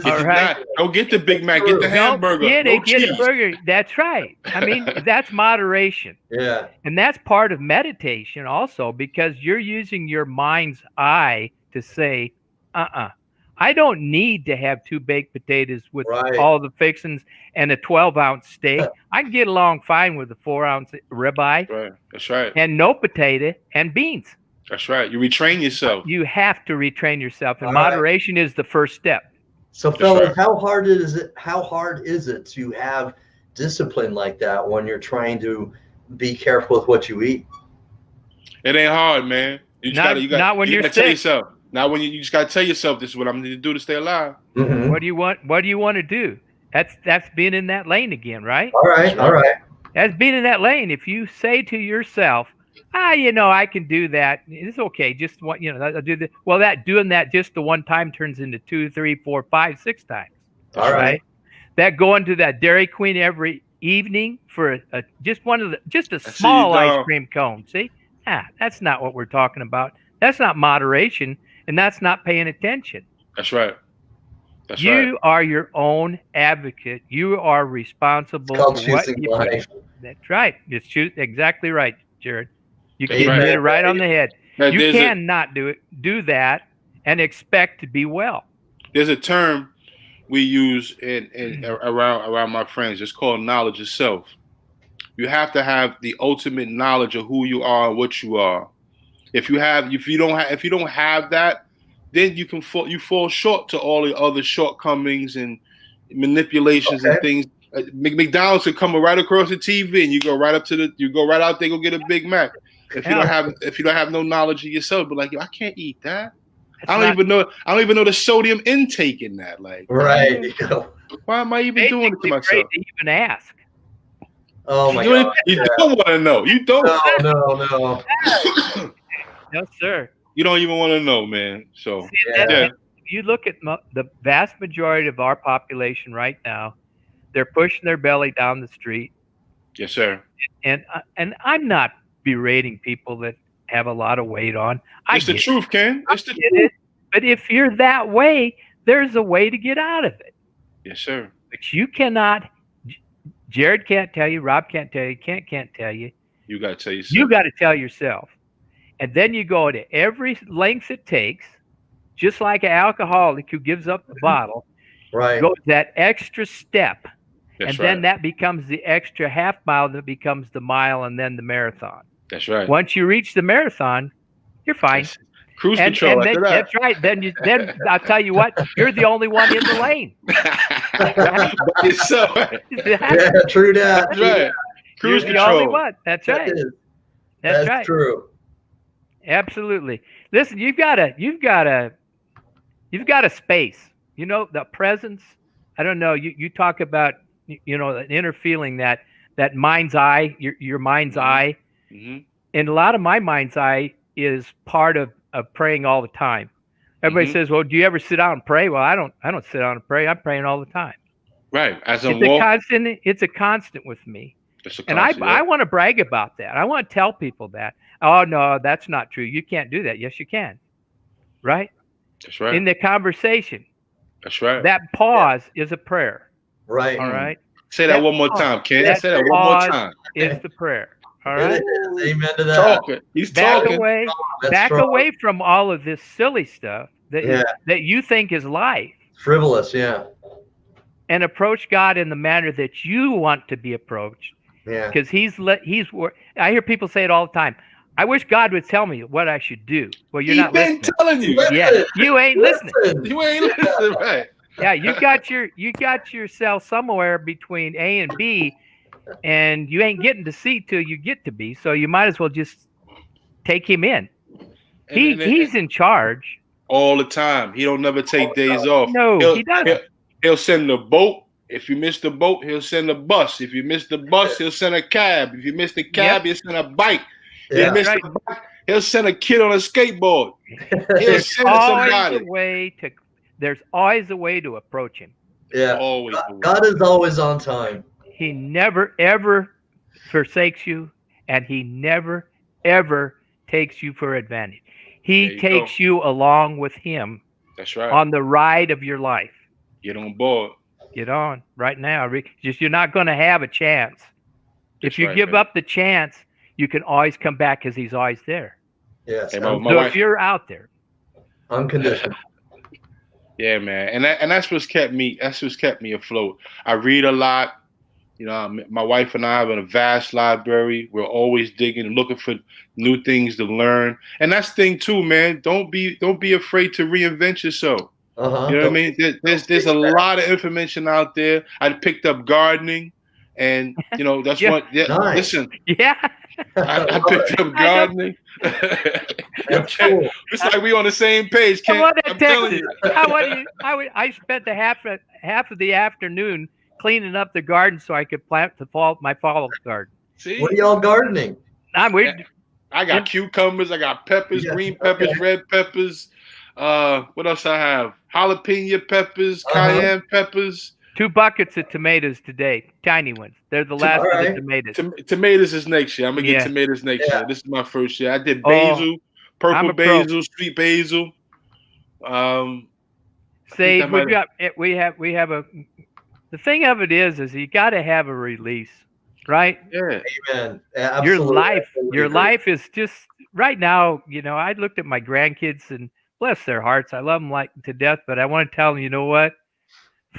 [SPEAKER 3] All right. Don't get the Big Mac. Get the hamburger.
[SPEAKER 2] Get a burger. That's right. I mean, that's moderation.
[SPEAKER 1] Yeah.
[SPEAKER 2] And that's part of meditation also, because you're using your mind's eye to say, I don't need to have 2 baked potatoes with all the fixings and a 12-ounce steak. I can get along fine with a 4-ounce ribeye.
[SPEAKER 3] Right. That's right.
[SPEAKER 2] And no potato and beans.
[SPEAKER 3] That's right. You retrain yourself.
[SPEAKER 2] You have to retrain yourself, and moderation is the first step.
[SPEAKER 1] So, fellas, how hard is it to have discipline like that when you're trying to be careful with what you eat?
[SPEAKER 3] It ain't hard, man.
[SPEAKER 2] Not when you're sick.
[SPEAKER 3] Tell yourself. Not when you just gotta tell yourself, this is what I'm going to do to stay alive.
[SPEAKER 1] Mm-hmm.
[SPEAKER 2] What do you want to do? That's being in that lane again, right?
[SPEAKER 1] All right.
[SPEAKER 2] That's being in that lane. If you say to yourself, I can do that. It's okay. Just I'll do this. Well, doing that just the one time turns into 2, 3, 4, 5, 6 times.
[SPEAKER 1] All right.
[SPEAKER 2] That going to that Dairy Queen every evening for just a small ice cream cone. See, that's not what we're talking about. That's not moderation, and that's not paying attention.
[SPEAKER 3] That's right.
[SPEAKER 2] You are your own advocate. You are responsible for what you do. That's right. It's exactly right, Jared. You hit it right on the head. You cannot do that and expect to be well.
[SPEAKER 3] There's a term we use in around my friends. It's called knowledge of self. You have to have the ultimate knowledge of who you are and what you are. If you don't have that, then you fall short to all the other shortcomings and manipulations and things. McDonald's could come right across the TV and you go right out there, go get a Big Mac. If you don't have no knowledge of yourself, but I can't eat that. I don't even know the sodium intake in that.
[SPEAKER 1] Right.
[SPEAKER 3] Why am I even doing it to myself?
[SPEAKER 2] To even ask.
[SPEAKER 1] Oh my God.
[SPEAKER 3] You don't want to know. You don't.
[SPEAKER 1] No.
[SPEAKER 2] No, sir.
[SPEAKER 3] You don't even want to know, man. So
[SPEAKER 2] if you look at the vast majority of our population right now, they're pushing their belly down the street.
[SPEAKER 3] Yes, sir.
[SPEAKER 2] And I'm not berating people that have a lot of weight on.
[SPEAKER 3] It's the truth, Ken. It's the truth.
[SPEAKER 2] But if you're that way, there's a way to get out of it.
[SPEAKER 3] Yes, sir.
[SPEAKER 2] But you cannot. Jared can't tell you. Rob can't tell you. Kent can't tell you.
[SPEAKER 3] You got to tell yourself.
[SPEAKER 2] You got to tell yourself. And then you go to every length it takes, just like an alcoholic who gives up the bottle.
[SPEAKER 1] Right.
[SPEAKER 2] Goes that extra step.
[SPEAKER 3] That's
[SPEAKER 2] then that becomes the extra half mile that becomes the mile and then the marathon.
[SPEAKER 3] That's right.
[SPEAKER 2] Once you reach the marathon, you're fine.
[SPEAKER 3] Cruise control after that.
[SPEAKER 2] That's right. Then I'll tell you what, you're the only one in the lane.
[SPEAKER 3] Right?
[SPEAKER 1] Yeah, true that.
[SPEAKER 3] That's right. Cruise
[SPEAKER 2] you're
[SPEAKER 3] control.
[SPEAKER 2] the only one. That's right.
[SPEAKER 1] That's
[SPEAKER 2] right.
[SPEAKER 1] True.
[SPEAKER 2] Absolutely. Listen, you've got a space. The presence. I don't know. You talk about an inner feeling, that mind's eye, your mind's eye.
[SPEAKER 3] Mm-hmm.
[SPEAKER 2] And a lot of my mind's eye is part of praying all the time. Everybody says, "Well, do you ever sit down and pray?" Well, I don't sit down and pray. I'm praying all the time.
[SPEAKER 3] Right.
[SPEAKER 2] It's a constant with me. And I want to brag about that. I want to tell people that. Oh no, that's not true. You can't do that. Yes, you can. Right?
[SPEAKER 3] That's right.
[SPEAKER 2] In the conversation.
[SPEAKER 3] That's right.
[SPEAKER 2] That pause is a prayer.
[SPEAKER 1] Right.
[SPEAKER 2] All right.
[SPEAKER 3] Say that one more time, Ken. Say that one more time.
[SPEAKER 2] Is the prayer. All right.
[SPEAKER 1] Amen to that.
[SPEAKER 3] He's talking.
[SPEAKER 2] Back away from all of this silly stuff that you think is life.
[SPEAKER 1] Frivolous, yeah.
[SPEAKER 2] And approach God in the manner that you want to be approached.
[SPEAKER 1] Yeah.
[SPEAKER 2] Because I hear people say it all the time. I wish God would tell me what I should do. Well, you're not listening.
[SPEAKER 3] He's been telling you.
[SPEAKER 2] Yeah, you ain't listening.
[SPEAKER 3] You ain't listening, right?
[SPEAKER 2] Yeah, you got yourself somewhere between A and B, and you ain't getting to C till you get to B. So you might as well just take him in. He's in charge
[SPEAKER 3] all the time. He don't never take days off.
[SPEAKER 2] No, he doesn't.
[SPEAKER 3] He'll send the boat. If you miss the boat, he'll send a bus. If you miss the bus, he'll send a cab. If you miss the cab, he'll send a bike.
[SPEAKER 1] Yeah.
[SPEAKER 3] You miss the bike, he'll send a kid on a skateboard. He'll send somebody.
[SPEAKER 2] There's always a way to approach him.
[SPEAKER 1] Yeah.
[SPEAKER 3] Always.
[SPEAKER 1] God is always on time.
[SPEAKER 2] He never, ever forsakes you, and he never, ever takes you for advantage. He takes you along with him.
[SPEAKER 3] That's right.
[SPEAKER 2] On the ride of your life.
[SPEAKER 3] Get on board.
[SPEAKER 2] Get on right now. You're not going to have a chance. If you give up the chance, you can always come back because he's always there.
[SPEAKER 1] Yes.
[SPEAKER 3] Hey,
[SPEAKER 2] if you're out there.
[SPEAKER 1] Unconditional.
[SPEAKER 3] Yeah, man. And that's what's kept me afloat. I read a lot. You know, my wife and I have a vast library. We're always digging and looking for new things to learn. And that's the thing too, man. Don't be afraid to reinvent yourself.
[SPEAKER 1] Uh-huh.
[SPEAKER 3] You know what I mean? There's a lot of information out there. I picked up gardening, and you know that's what. Yeah,
[SPEAKER 1] nice.
[SPEAKER 3] Listen.
[SPEAKER 2] Yeah.
[SPEAKER 3] I picked up gardening.
[SPEAKER 1] That's cool.
[SPEAKER 3] It's like we on the same page, Kent. I'm telling you.
[SPEAKER 2] I spent the half of the afternoon cleaning up the garden so I could plant my fall garden.
[SPEAKER 3] See?
[SPEAKER 1] What are y'all gardening?
[SPEAKER 3] I got cucumbers. I got peppers, green peppers, red peppers. What else I have? Jalapeno peppers, cayenne peppers.
[SPEAKER 2] 2 buckets of tomatoes today, tiny ones. They're the last of the tomatoes.
[SPEAKER 3] Tomatoes is next year. I'm gonna get tomatoes next year. This is my first year. I did basil, purple basil, sweet basil.
[SPEAKER 2] Sage. We have a. The thing of it is you got to have a release, right?
[SPEAKER 3] Yeah.
[SPEAKER 1] Amen. Absolutely.
[SPEAKER 2] Your life is just right now. You know, I looked at my grandkids and bless their hearts, I love them like to death. But I want to tell them, you know what?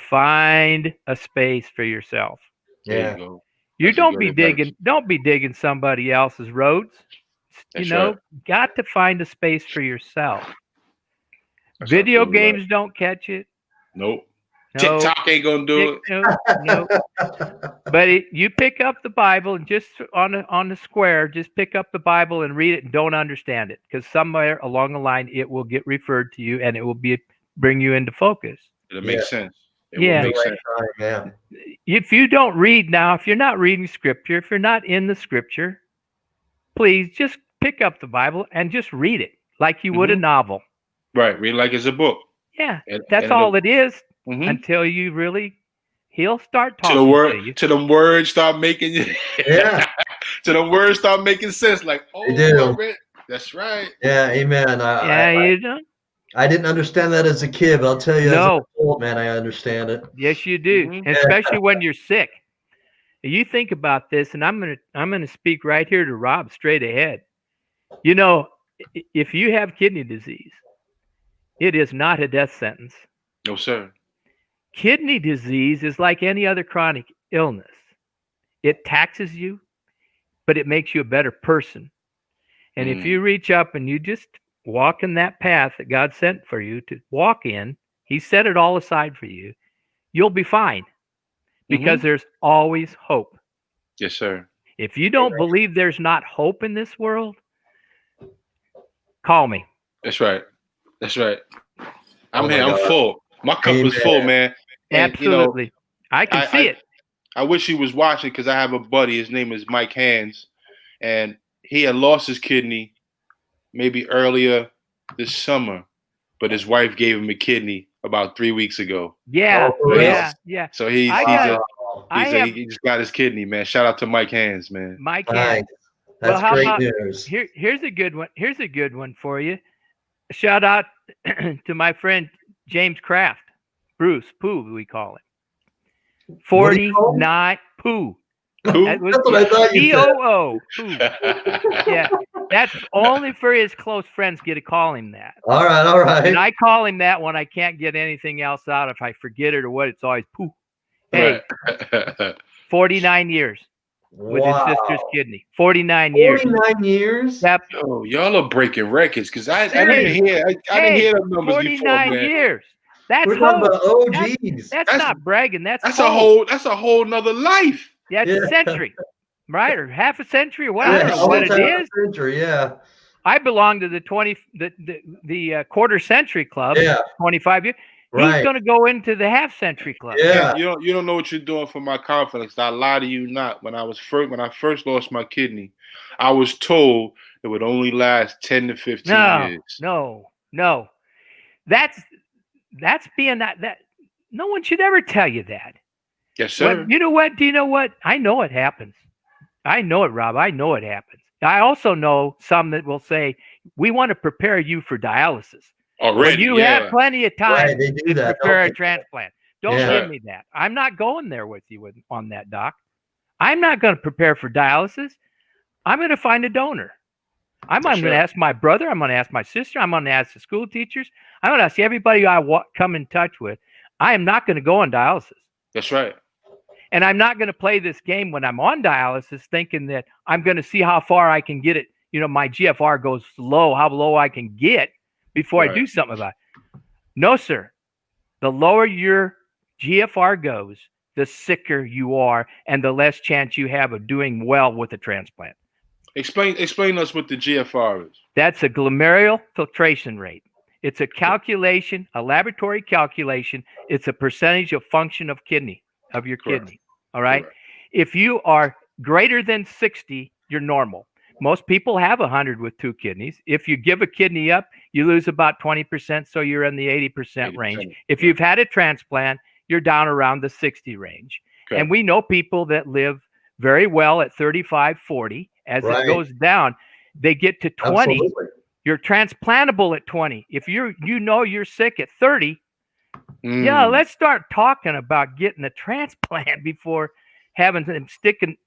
[SPEAKER 2] Find a space for yourself.
[SPEAKER 1] Yeah.
[SPEAKER 2] You don't be digging somebody else's roads.
[SPEAKER 3] That's
[SPEAKER 2] got to find a space for yourself. Video games don't catch it.
[SPEAKER 3] Nope. No. TikTok ain't gonna do it.
[SPEAKER 2] No. But you pick up the Bible and just on the square, just pick up the Bible and read it and don't understand it, because somewhere along the line it will get referred to you and it will bring you into focus.
[SPEAKER 3] It'll make sense.
[SPEAKER 1] Yeah.
[SPEAKER 2] If you don't read now, if you're not reading scripture, if you're not in the scripture, please just pick up the Bible and just read it like you would a novel.
[SPEAKER 3] Right. Read it like it's a book.
[SPEAKER 2] Yeah. That's all it is. Until you he'll start talking to you.
[SPEAKER 3] Till the words start making you.
[SPEAKER 1] Yeah.
[SPEAKER 3] Till the words start making sense. Like, that's right.
[SPEAKER 1] Yeah, amen. I didn't understand that as a kid, but I'll tell you, as an adult, man, I understand it.
[SPEAKER 2] Yes, you do, especially when you're sick. You think about this, and I'm gonna speak right here to Rob straight ahead. You know, if you have kidney disease, it is not a death sentence.
[SPEAKER 3] No, sir.
[SPEAKER 2] Kidney disease is like any other chronic illness. It taxes you, but it makes you a better person. And if you reach up and you just walk in that path that God sent for you to walk in, he set it all aside for you, you'll be fine, because there's always hope.
[SPEAKER 3] Yes, sir.
[SPEAKER 2] If you don't believe there's not hope in this world, call me.
[SPEAKER 3] That's right. That's right. I'm here. I'm full. My cup is full, man. And,
[SPEAKER 2] absolutely. I can see it.
[SPEAKER 3] I wish he was watching, because I have a buddy. His name is Mike Hands. And he had lost his kidney maybe earlier this summer. But his wife gave him a kidney about 3 weeks ago.
[SPEAKER 2] Yeah.
[SPEAKER 3] So he just got his kidney, man. Shout out to Mike Hands, man.
[SPEAKER 2] Mike Hands.
[SPEAKER 1] That's great news.
[SPEAKER 2] Here's a good one. Here's a good one for you. Shout out to my friend James Kraft. Bruce Pooh, we call it. 49 Pooh.
[SPEAKER 1] That's what I thought you said.
[SPEAKER 2] P-O-O. Pooh. Yeah, that's only for his close friends get to call him that.
[SPEAKER 1] All right.
[SPEAKER 2] And I call him that when I can't get anything else out. If I forget it or what, it's always Pooh. Hey, 49 years. with his sister's kidney. 49 years.
[SPEAKER 1] 49 years?
[SPEAKER 2] Yep.
[SPEAKER 3] Yo, y'all are breaking records because I didn't hear the numbers
[SPEAKER 2] 49
[SPEAKER 3] before, man.
[SPEAKER 2] years. That's
[SPEAKER 1] We're talking about OGs.
[SPEAKER 2] That's not bragging. That's
[SPEAKER 3] a whole nother life.
[SPEAKER 2] That's a century, right? Or half a century, or what?
[SPEAKER 1] Yeah,
[SPEAKER 2] I don't know what it is.
[SPEAKER 1] Century, yeah.
[SPEAKER 2] I belong to the quarter century club.
[SPEAKER 1] Yeah.
[SPEAKER 2] 25 years. He's going to go into the half century club.
[SPEAKER 1] Yeah.
[SPEAKER 3] You don't know what you're doing for my confidence. I lie to you not. When I first lost my kidney, I was told it would only last 10 to 15 years.
[SPEAKER 2] No. That's being that no one should ever tell you that.
[SPEAKER 3] Yes, sir.
[SPEAKER 2] But you know what? Do you know what? I know it happens. I know it, Rob. I know it happens. I also know some that will say, we want to prepare you for dialysis.
[SPEAKER 3] Already,
[SPEAKER 2] you have plenty of time to prepare a transplant. Don't give me that. I'm not going there with you on that, Doc. I'm not going to prepare for dialysis. I'm going to find a donor. I'm going to ask my brother. I'm going to ask my sister. I'm going to ask the school teachers. I'm going to ask everybody I come in touch with. I am not going to go on dialysis.
[SPEAKER 3] That's right.
[SPEAKER 2] And I'm not going to play this game when I'm on dialysis thinking that I'm going to see how far I can get it. You know, my GFR goes low, how low I can get before I do something about it. No, sir. The lower your GFR goes, the sicker you are and the less chance you have of doing well with a transplant.
[SPEAKER 3] Explain us what the GFR is.
[SPEAKER 2] That's a glomerular filtration rate. It's a calculation, a laboratory calculation. It's a percentage of function of your kidney. All right. Correct. If you are greater than 60, you're normal. Most people have 100 with 2 kidneys. If you give a kidney up, you lose about 20%. So you're in the 80% range. If you've had a transplant, you're down around the 60 range. Okay. And we know people that live very well at 35, 40. As it goes down, they get to 20. Absolutely. You're transplantable at 20. If you're sick at 30, let's start talking about getting a transplant before having them sticking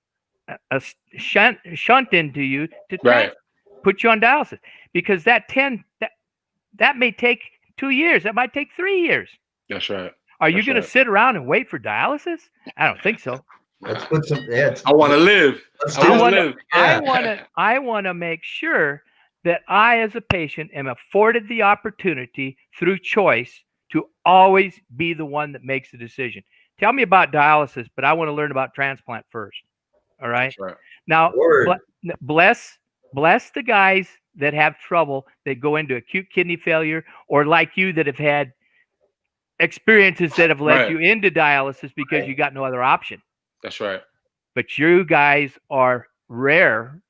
[SPEAKER 2] a shunt into you to put you on dialysis. Because that may take 2 years. That might take 3 years.
[SPEAKER 3] That's right.
[SPEAKER 2] Are you going to sit around and wait for dialysis? I don't think so.
[SPEAKER 1] Let's put some.
[SPEAKER 3] I want to live.
[SPEAKER 2] I want to make sure that I, as a patient, am afforded the opportunity through choice to always be the one that makes the decision. Tell me about dialysis, but I want to learn about transplant first. All right. That's right. Now, bless the guys that have trouble that go into acute kidney failure, or like you that have had experiences that have led you into dialysis because you got no other option.
[SPEAKER 3] That's right.
[SPEAKER 2] But you guys are rare.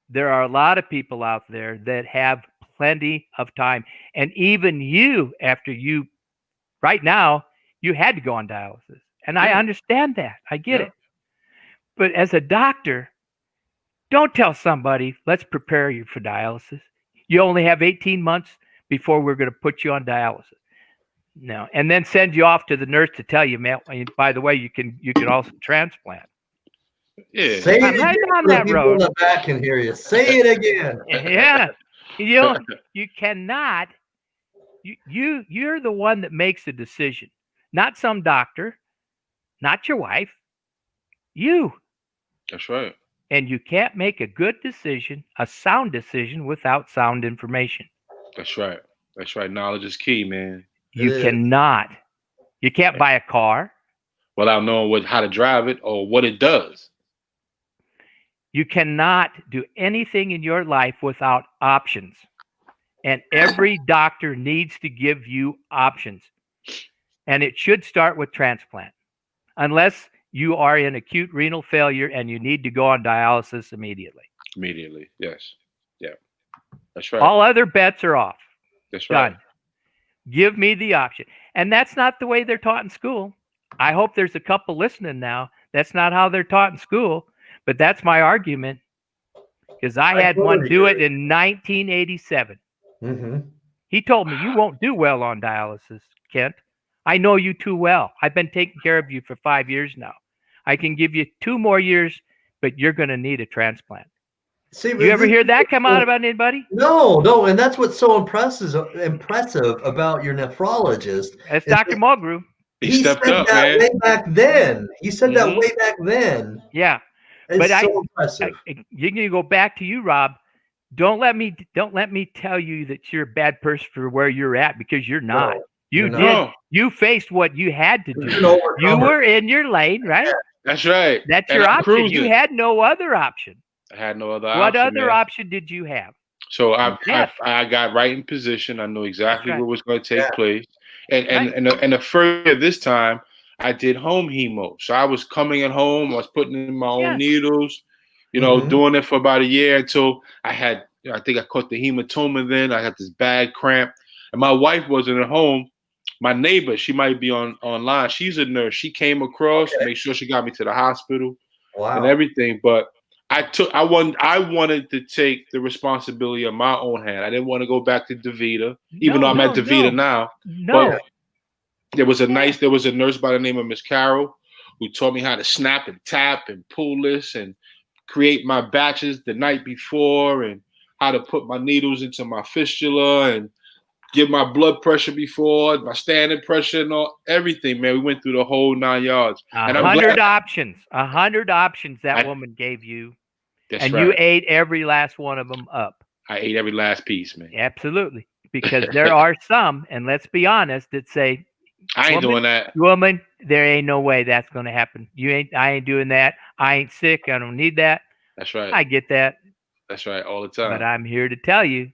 [SPEAKER 2] There are a lot of people out there that have plenty of time. And even you, right now, you had to go on dialysis. And I understand that. I get it. But as a doctor, don't tell somebody, let's prepare you for dialysis. You only have 18 months before we're going to put you on dialysis. No, and then send you off to the nurse to tell you, man, by the way, you can also transplant.
[SPEAKER 3] Yeah.
[SPEAKER 1] Say it
[SPEAKER 2] right
[SPEAKER 1] again
[SPEAKER 2] on that road.
[SPEAKER 1] In the back can hear you. Say it again.
[SPEAKER 2] Yeah. You cannot. You're the one that makes the decision, not some doctor, not your wife. You.
[SPEAKER 3] That's right.
[SPEAKER 2] And you can't make a good decision, a sound decision, without sound information.
[SPEAKER 3] That's right. That's right. Knowledge is key, man.
[SPEAKER 2] You cannot. You can't buy a car
[SPEAKER 3] without knowing how to drive it or what it does.
[SPEAKER 2] You cannot do anything in your life without options. And every doctor needs to give you options. And it should start with transplant. Unless you are in acute renal failure and you need to go on dialysis immediately.
[SPEAKER 3] Immediately, yes. Yeah. That's right.
[SPEAKER 2] All other bets are off.
[SPEAKER 3] That's right.
[SPEAKER 2] Done. Give me the option. And that's not the way they're taught in school. I hope there's a couple listening now. That's not how they're taught in school. But that's my argument. Because I had one do it in 1987. Mm-hmm. He told me, you won't do well on dialysis, Kent. I know you too well. I've been taking care of you for 5 years now. I can give you 2 more years, but you're going to need a transplant. See, you ever hear that come out about anybody?
[SPEAKER 1] No, and that's what's so impressive about your nephrologist.
[SPEAKER 2] That's Dr. Mulgrew.
[SPEAKER 3] He stepped up,
[SPEAKER 1] man.
[SPEAKER 3] Way
[SPEAKER 1] back then. He said that way back then.
[SPEAKER 2] Yeah.
[SPEAKER 1] It's so impressive.
[SPEAKER 2] You can go back to you, Rob. Don't let me tell you that you're a bad person for where you're at, because you're not. You faced what you had to do. You were in your lane, right?
[SPEAKER 1] Yeah.
[SPEAKER 3] That's right.
[SPEAKER 2] That's your option. Cruising. You had no other option.
[SPEAKER 3] I had no other option.
[SPEAKER 2] What other option did you have?
[SPEAKER 3] So I got right in position. I knew exactly what was going to take place. And the further this time, I did home hemo. So I was coming at home. I was putting in my own needles, doing it for about a year until I think I caught the hematoma then. I had this bad cramp. And my wife wasn't at home. My neighbor, she might be online. She's a nurse. She came across, make sure she got me to the hospital and everything. But I wanted to take the responsibility of my own hand. I didn't want to go back to DaVita, even though I'm at DaVita now. But there was a nurse by the name of Miss Carol who taught me how to snap and tap and pull this and create my batches the night before, and how to put my needles into my fistula and give my blood pressure before, my standing pressure and everything, man. We went through the whole 9 yards.
[SPEAKER 2] 100 options. 100 options that woman gave you. And you ate every last one of them up.
[SPEAKER 3] I ate every last piece, man.
[SPEAKER 2] Absolutely. Because there are some, and let's be honest, that say,
[SPEAKER 3] I ain't doing that.
[SPEAKER 2] Woman, there ain't no way that's going to happen. I ain't doing that. I ain't sick. I don't need that.
[SPEAKER 3] That's right.
[SPEAKER 2] I get that.
[SPEAKER 3] That's right. All the time.
[SPEAKER 2] But I'm here to tell you,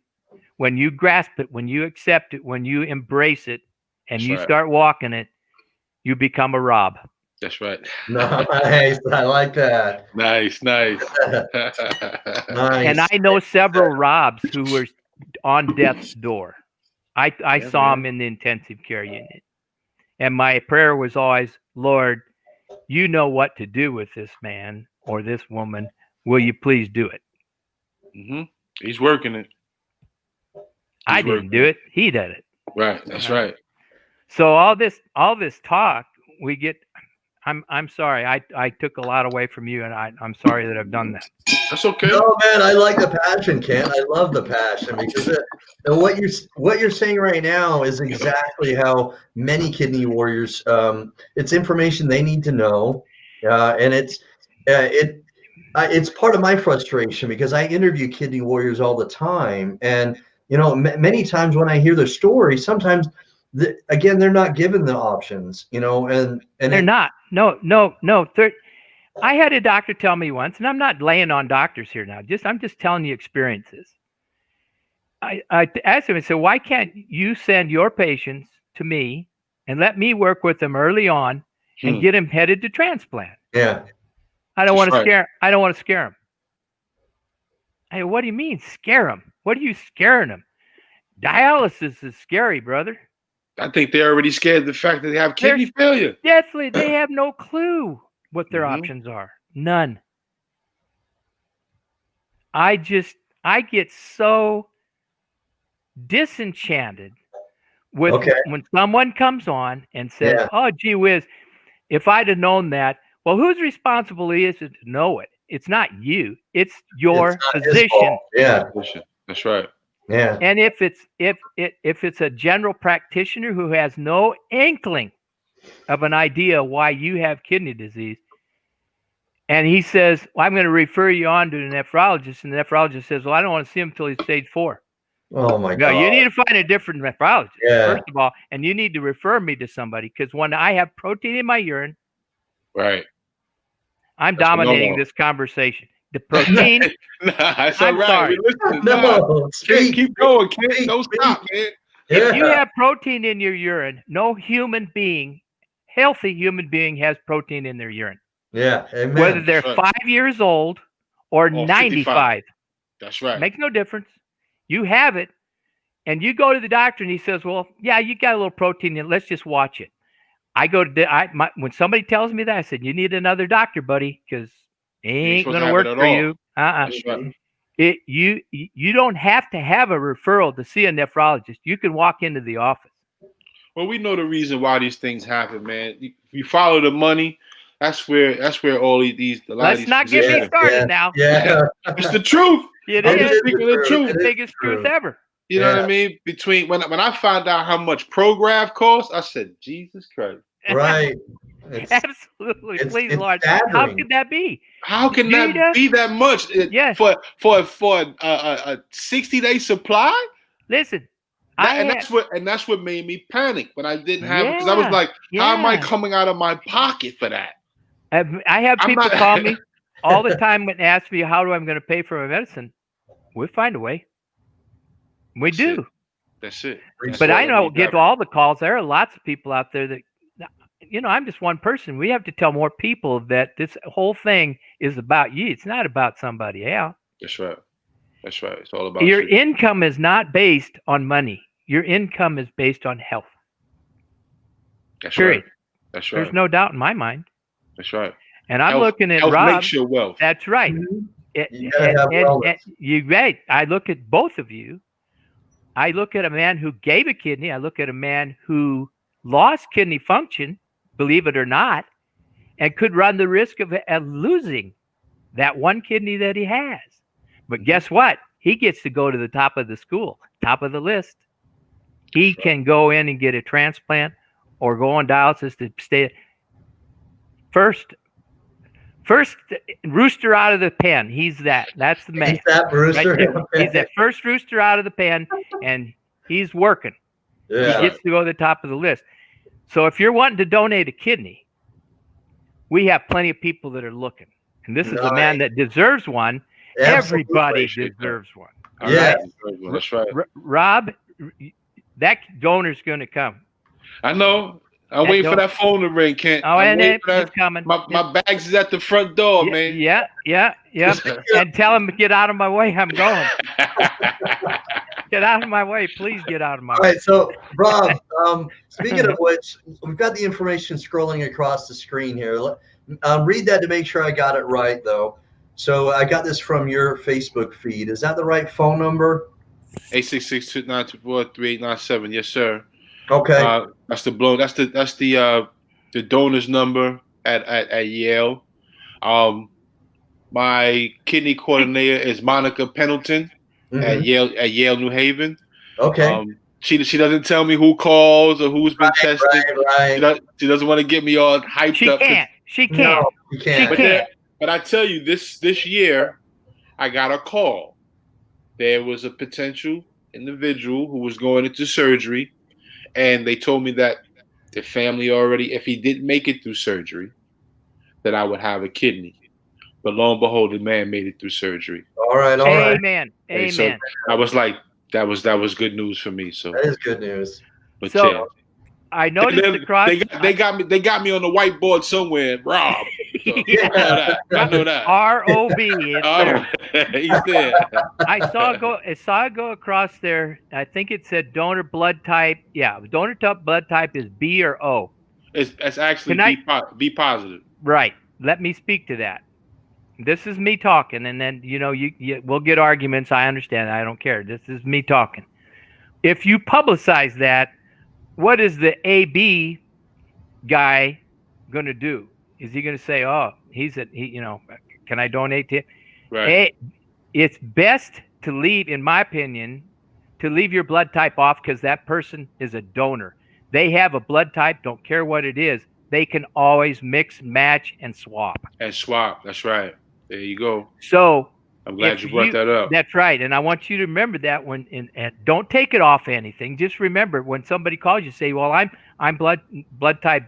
[SPEAKER 2] when you grasp it, when you accept it, when you embrace it, and you start walking it, you become a Rob.
[SPEAKER 3] That's right.
[SPEAKER 1] Nice. I like that.
[SPEAKER 3] Nice.
[SPEAKER 1] Nice.
[SPEAKER 2] And I know several Robs who were on death's door. I saw them in the intensive care unit. And my prayer was always, Lord, you know what to do with this man or this woman. Will you please do it?
[SPEAKER 3] Mm-hmm. He's working it.
[SPEAKER 2] I didn't do it. He did it.
[SPEAKER 3] Right. That's right.
[SPEAKER 2] So all this talk we get. I'm sorry. I took a lot away from you, and I'm sorry that I've done that.
[SPEAKER 3] That's okay.
[SPEAKER 1] No, man, I like the passion, Kent. I love the passion, because what you're saying right now is exactly how many kidney warriors. It's information they need to know, and it's part of my frustration, because I interview kidney warriors all the time, and many times when I hear their story, sometimes they're not given the options, and
[SPEAKER 2] they're not. No. I had a doctor tell me once, and I'm not laying on doctors here now. I'm just telling you experiences. I asked him, I said, why can't you send your patients to me and let me work with them early on and get them headed to transplant?
[SPEAKER 1] Yeah.
[SPEAKER 2] I don't want to scare them. Hey, what do you mean scare them? What are you scaring them? Dialysis is scary, brother.
[SPEAKER 3] I think they're already scared of the fact that they have kidney failure.
[SPEAKER 2] Definitely. They have no clue what their options are. None. I get so disenchanted with when someone comes on and says, oh, gee whiz, if I'd have known that, well, whose responsibility is it to know it? It's not you. It's your physician.
[SPEAKER 1] Yeah.
[SPEAKER 3] That's right.
[SPEAKER 1] Yeah.
[SPEAKER 2] And if it's a general practitioner who has no inkling of an idea why you have kidney disease, and he says, well, I'm going to refer you on to the nephrologist, and the nephrologist says, well, I don't want to see him until he's stage 4.
[SPEAKER 1] Oh my God.
[SPEAKER 2] You need to find a different nephrologist, first of all, and you need to refer me to somebody, because when I have protein in my urine,
[SPEAKER 3] right,
[SPEAKER 2] I'm dominating this conversation. The protein.
[SPEAKER 3] That's all right.
[SPEAKER 2] Sorry.
[SPEAKER 3] Keep going, kid. Don't stop, man.
[SPEAKER 2] If you have protein in your urine, no healthy human being has protein in their urine.
[SPEAKER 1] Yeah. Amen.
[SPEAKER 2] Whether they're 5 years old or 95.
[SPEAKER 3] That's right.
[SPEAKER 2] Makes no difference. You have it, and you go to the doctor, and he says, well, yeah, you got a little protein in it. Let's just watch it. I go to when somebody tells me that, I said, you need another doctor, buddy, because it ain't going to work for you.
[SPEAKER 3] That's right.
[SPEAKER 2] You don't have to have a referral to see a nephrologist. You can walk into the office.
[SPEAKER 3] Well, we know the reason why these things happen, man. If you follow the money, that's where all these.
[SPEAKER 2] Let's not get me started now.
[SPEAKER 1] Yeah,
[SPEAKER 3] it's the truth.
[SPEAKER 2] It is the truth. The biggest truth ever.
[SPEAKER 3] You know what I mean? Between when I found out how much Prograv costs, I said, Jesus Christ.
[SPEAKER 1] Right.
[SPEAKER 2] Absolutely. Please,
[SPEAKER 1] it's
[SPEAKER 2] Lord.
[SPEAKER 1] staggering.
[SPEAKER 2] How could that be?
[SPEAKER 3] How can that be that much?
[SPEAKER 2] Yes.
[SPEAKER 3] For a 60-day supply?
[SPEAKER 2] Listen.
[SPEAKER 3] That's what made me panic when I didn't have it, because I was like, how am I coming out of my pocket for that?
[SPEAKER 2] I have people call me all the time and ask me how I'm going to pay for my medicine. We'll find a way. We do.
[SPEAKER 3] That's it.
[SPEAKER 2] But I don't get all the calls. There are lots of people out there that, I'm just one person. We have to tell more people that this whole thing is about you. It's not about somebody else.
[SPEAKER 3] That's right. That's right. It's all about
[SPEAKER 2] your
[SPEAKER 3] you.
[SPEAKER 2] income is not based on money. Your income is based on health.
[SPEAKER 3] That's
[SPEAKER 2] Period.
[SPEAKER 3] Right. That's right.
[SPEAKER 2] There's no doubt in my mind.
[SPEAKER 3] That's right.
[SPEAKER 2] And I'm looking at
[SPEAKER 3] health
[SPEAKER 2] Rob.
[SPEAKER 3] Makes your wealth.
[SPEAKER 2] That's right.
[SPEAKER 1] Mm-hmm.
[SPEAKER 2] You're right. I look at both of you. I look at a man who gave a kidney. I look at a man who lost kidney function, believe it or not, and could run the risk of losing that one kidney that he has. But guess what? He gets to go to the top of the school, top of the list. He can go in and get a transplant or go on dialysis to stay first rooster out of the pen. He's that. That's the man.
[SPEAKER 1] He's that rooster.
[SPEAKER 2] Right, he's that first rooster out of the pen, and he's working.
[SPEAKER 1] Yeah.
[SPEAKER 2] He gets to go to the top of the list. So if you're wanting to donate a kidney, we have plenty of people that are looking. And this is a man that deserves one.
[SPEAKER 1] Absolutely.
[SPEAKER 2] Everybody deserves one.
[SPEAKER 1] Yeah.
[SPEAKER 3] Right? That's right.
[SPEAKER 2] Rob, that donor's going to come.
[SPEAKER 3] I know. I'm waiting for that phone to ring, Kent.
[SPEAKER 2] Oh, and it's coming.
[SPEAKER 3] My bags is at the front door, man.
[SPEAKER 2] Yeah. And tell him to get out of my way. I'm going. Get out of my way. Please get out of my way.
[SPEAKER 1] All right. So, Rob, speaking of which, we've got the information scrolling across the screen here. Read that to make sure I got it right, though. So I got this from your Facebook feed. Is that the right phone number?
[SPEAKER 3] 866-294-3897. Yes, sir.
[SPEAKER 1] Okay.
[SPEAKER 3] That's the donor's number at Yale. My kidney coordinator is Monica Pendleton at Yale New Haven.
[SPEAKER 1] Okay.
[SPEAKER 3] She doesn't tell me who calls or who's been tested.
[SPEAKER 1] Right.
[SPEAKER 3] She doesn't want to get me all hyped up.
[SPEAKER 2] She can't.
[SPEAKER 3] But I tell you, this year, I got a call. There was a potential individual who was going into surgery, and they told me that the family already, if he didn't make it through surgery, that I would have a kidney. But lo and behold, the man made it through surgery.
[SPEAKER 1] All right.
[SPEAKER 2] Amen.
[SPEAKER 3] So I was like, that was good news for me. So
[SPEAKER 1] that is good news.
[SPEAKER 3] But
[SPEAKER 2] so
[SPEAKER 3] yeah.
[SPEAKER 2] I noticed the cross.
[SPEAKER 3] They got me on the whiteboard somewhere, Rob. So, I know that.
[SPEAKER 2] R-O-B.
[SPEAKER 3] He's there.
[SPEAKER 2] I saw it go across there. I think it said donor blood type. Yeah, donor blood type is B or O.
[SPEAKER 3] It's actually B positive.
[SPEAKER 2] Right. Let me speak to that. This is me talking, and then we'll get arguments. I understand. I don't care. This is me talking. If you publicize that, what is the AB guy going to do? Is he going to say, "Oh, can I donate to him?"
[SPEAKER 3] Right.
[SPEAKER 2] It's best to leave, in my opinion, your blood type off, because that person is a donor. They have a blood type. Don't care what it is. They can always mix, match, and swap. That's
[SPEAKER 3] right. There you go.
[SPEAKER 2] So
[SPEAKER 3] I'm glad you brought that up.
[SPEAKER 2] That's right. And I want you to remember that and don't take it off anything. Just remember, when somebody calls you, say, well, I'm blood type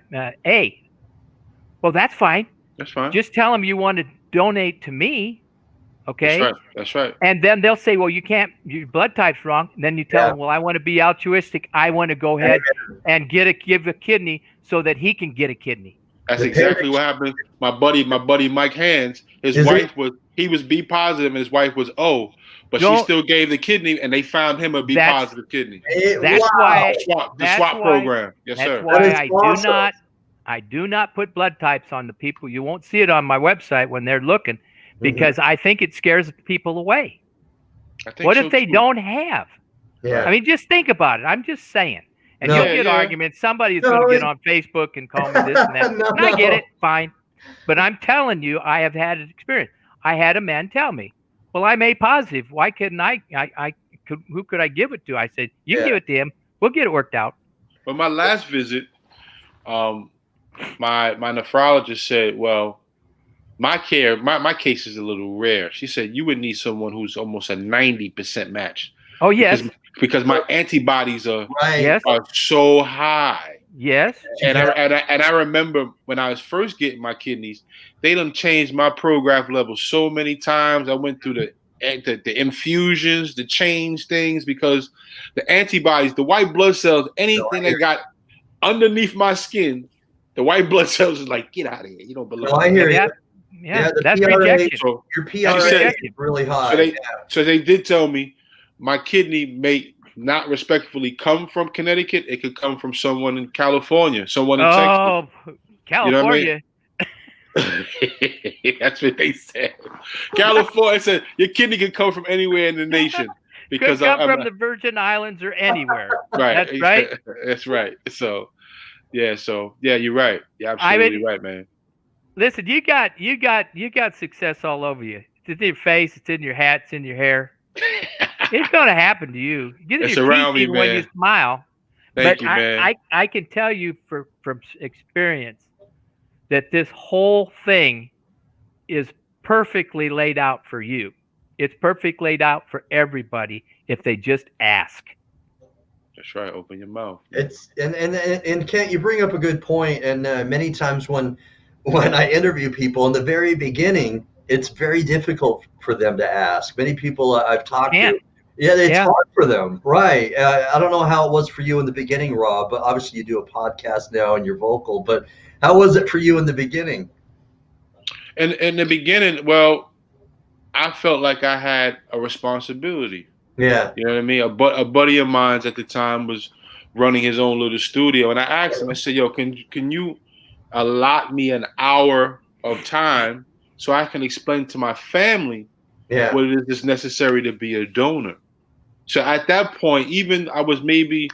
[SPEAKER 2] A. Well, that's fine.
[SPEAKER 3] That's fine.
[SPEAKER 2] Just tell them you want to donate to me. Okay.
[SPEAKER 3] That's right.
[SPEAKER 2] And then they'll say, well, you can't, your blood type's wrong. And then you tell them, well, I want to be altruistic. I want to go ahead and give a kidney so that he can get a kidney.
[SPEAKER 3] That's exactly what happened. My buddy Mike Hands, he was B positive and his wife was O, but she still gave the kidney, and they found him a B positive kidney.
[SPEAKER 2] That's why
[SPEAKER 3] the swap program. Yes, sir.
[SPEAKER 2] That's why I do not put blood types on the people. You won't see it on my website when they're looking, because I think it scares people away. What if they don't have?
[SPEAKER 1] Yeah.
[SPEAKER 2] I mean, just think about it. I'm just saying. And you'll get arguments. Somebody's going to get on Facebook and call me this and that. And I get it. Fine. But I'm telling you, I have had an experience. I had a man tell me, well, I'm A positive. Why couldn't who could I give it to? I said, you can give it to him. We'll get it worked out.
[SPEAKER 3] But my last visit, my nephrologist said, well, my case is a little rare. She said you would need someone who's almost a 90% match.
[SPEAKER 2] Oh, yes.
[SPEAKER 3] Because my antibodies are
[SPEAKER 2] Yes.
[SPEAKER 3] are so high.
[SPEAKER 2] Yes.
[SPEAKER 3] And I remember when I was first getting my kidneys, they done changed my Prograf level so many times. I went through the infusions to change things because the antibodies, the white blood cells, anything that got underneath my skin, the white blood cells is like, get out of here. You don't belong.
[SPEAKER 1] No, I hear you.
[SPEAKER 2] Yeah, that's rejection.
[SPEAKER 1] So, your PRA is really high.
[SPEAKER 3] So they did tell me my kidney may not respectfully come from Connecticut. It could come from someone in California, someone in Texas.
[SPEAKER 2] Oh, California.
[SPEAKER 3] You know what I mean? That's what they said. California said your kidney can come from anywhere in the nation. Because
[SPEAKER 2] could come from the Virgin Islands or anywhere.
[SPEAKER 3] Right.
[SPEAKER 2] That's right.
[SPEAKER 3] That's right. So you're right. You're absolutely right, man.
[SPEAKER 2] Listen, you got success all over you. It's in your face. It's in your hat. It's in your hair. It's going to happen to you.
[SPEAKER 3] It's around me, man.
[SPEAKER 2] When you smile.
[SPEAKER 3] Thank you, man.
[SPEAKER 2] I can tell you from experience that this whole thing is perfectly laid out for you. It's perfectly laid out for everybody if they just ask.
[SPEAKER 3] That's right. Open your mouth.
[SPEAKER 1] It's and Kent, you bring up a good point. And many times when I interview people in the very beginning, it's very difficult for them to ask. Many people I've talked to, it's hard for them, right? I don't know how it was for you in the beginning, Rob, but obviously you do a podcast now and you're vocal. But how was it for you in the beginning?
[SPEAKER 3] In the beginning, well, I felt like I had a responsibility.
[SPEAKER 1] Yeah.
[SPEAKER 3] You know what I mean? A buddy of mine at the time was running his own little studio, and I asked him, I said, yo, can you allot me an hour of time so I can explain to my family what it is necessary to be a donor? So at that point, even I was maybe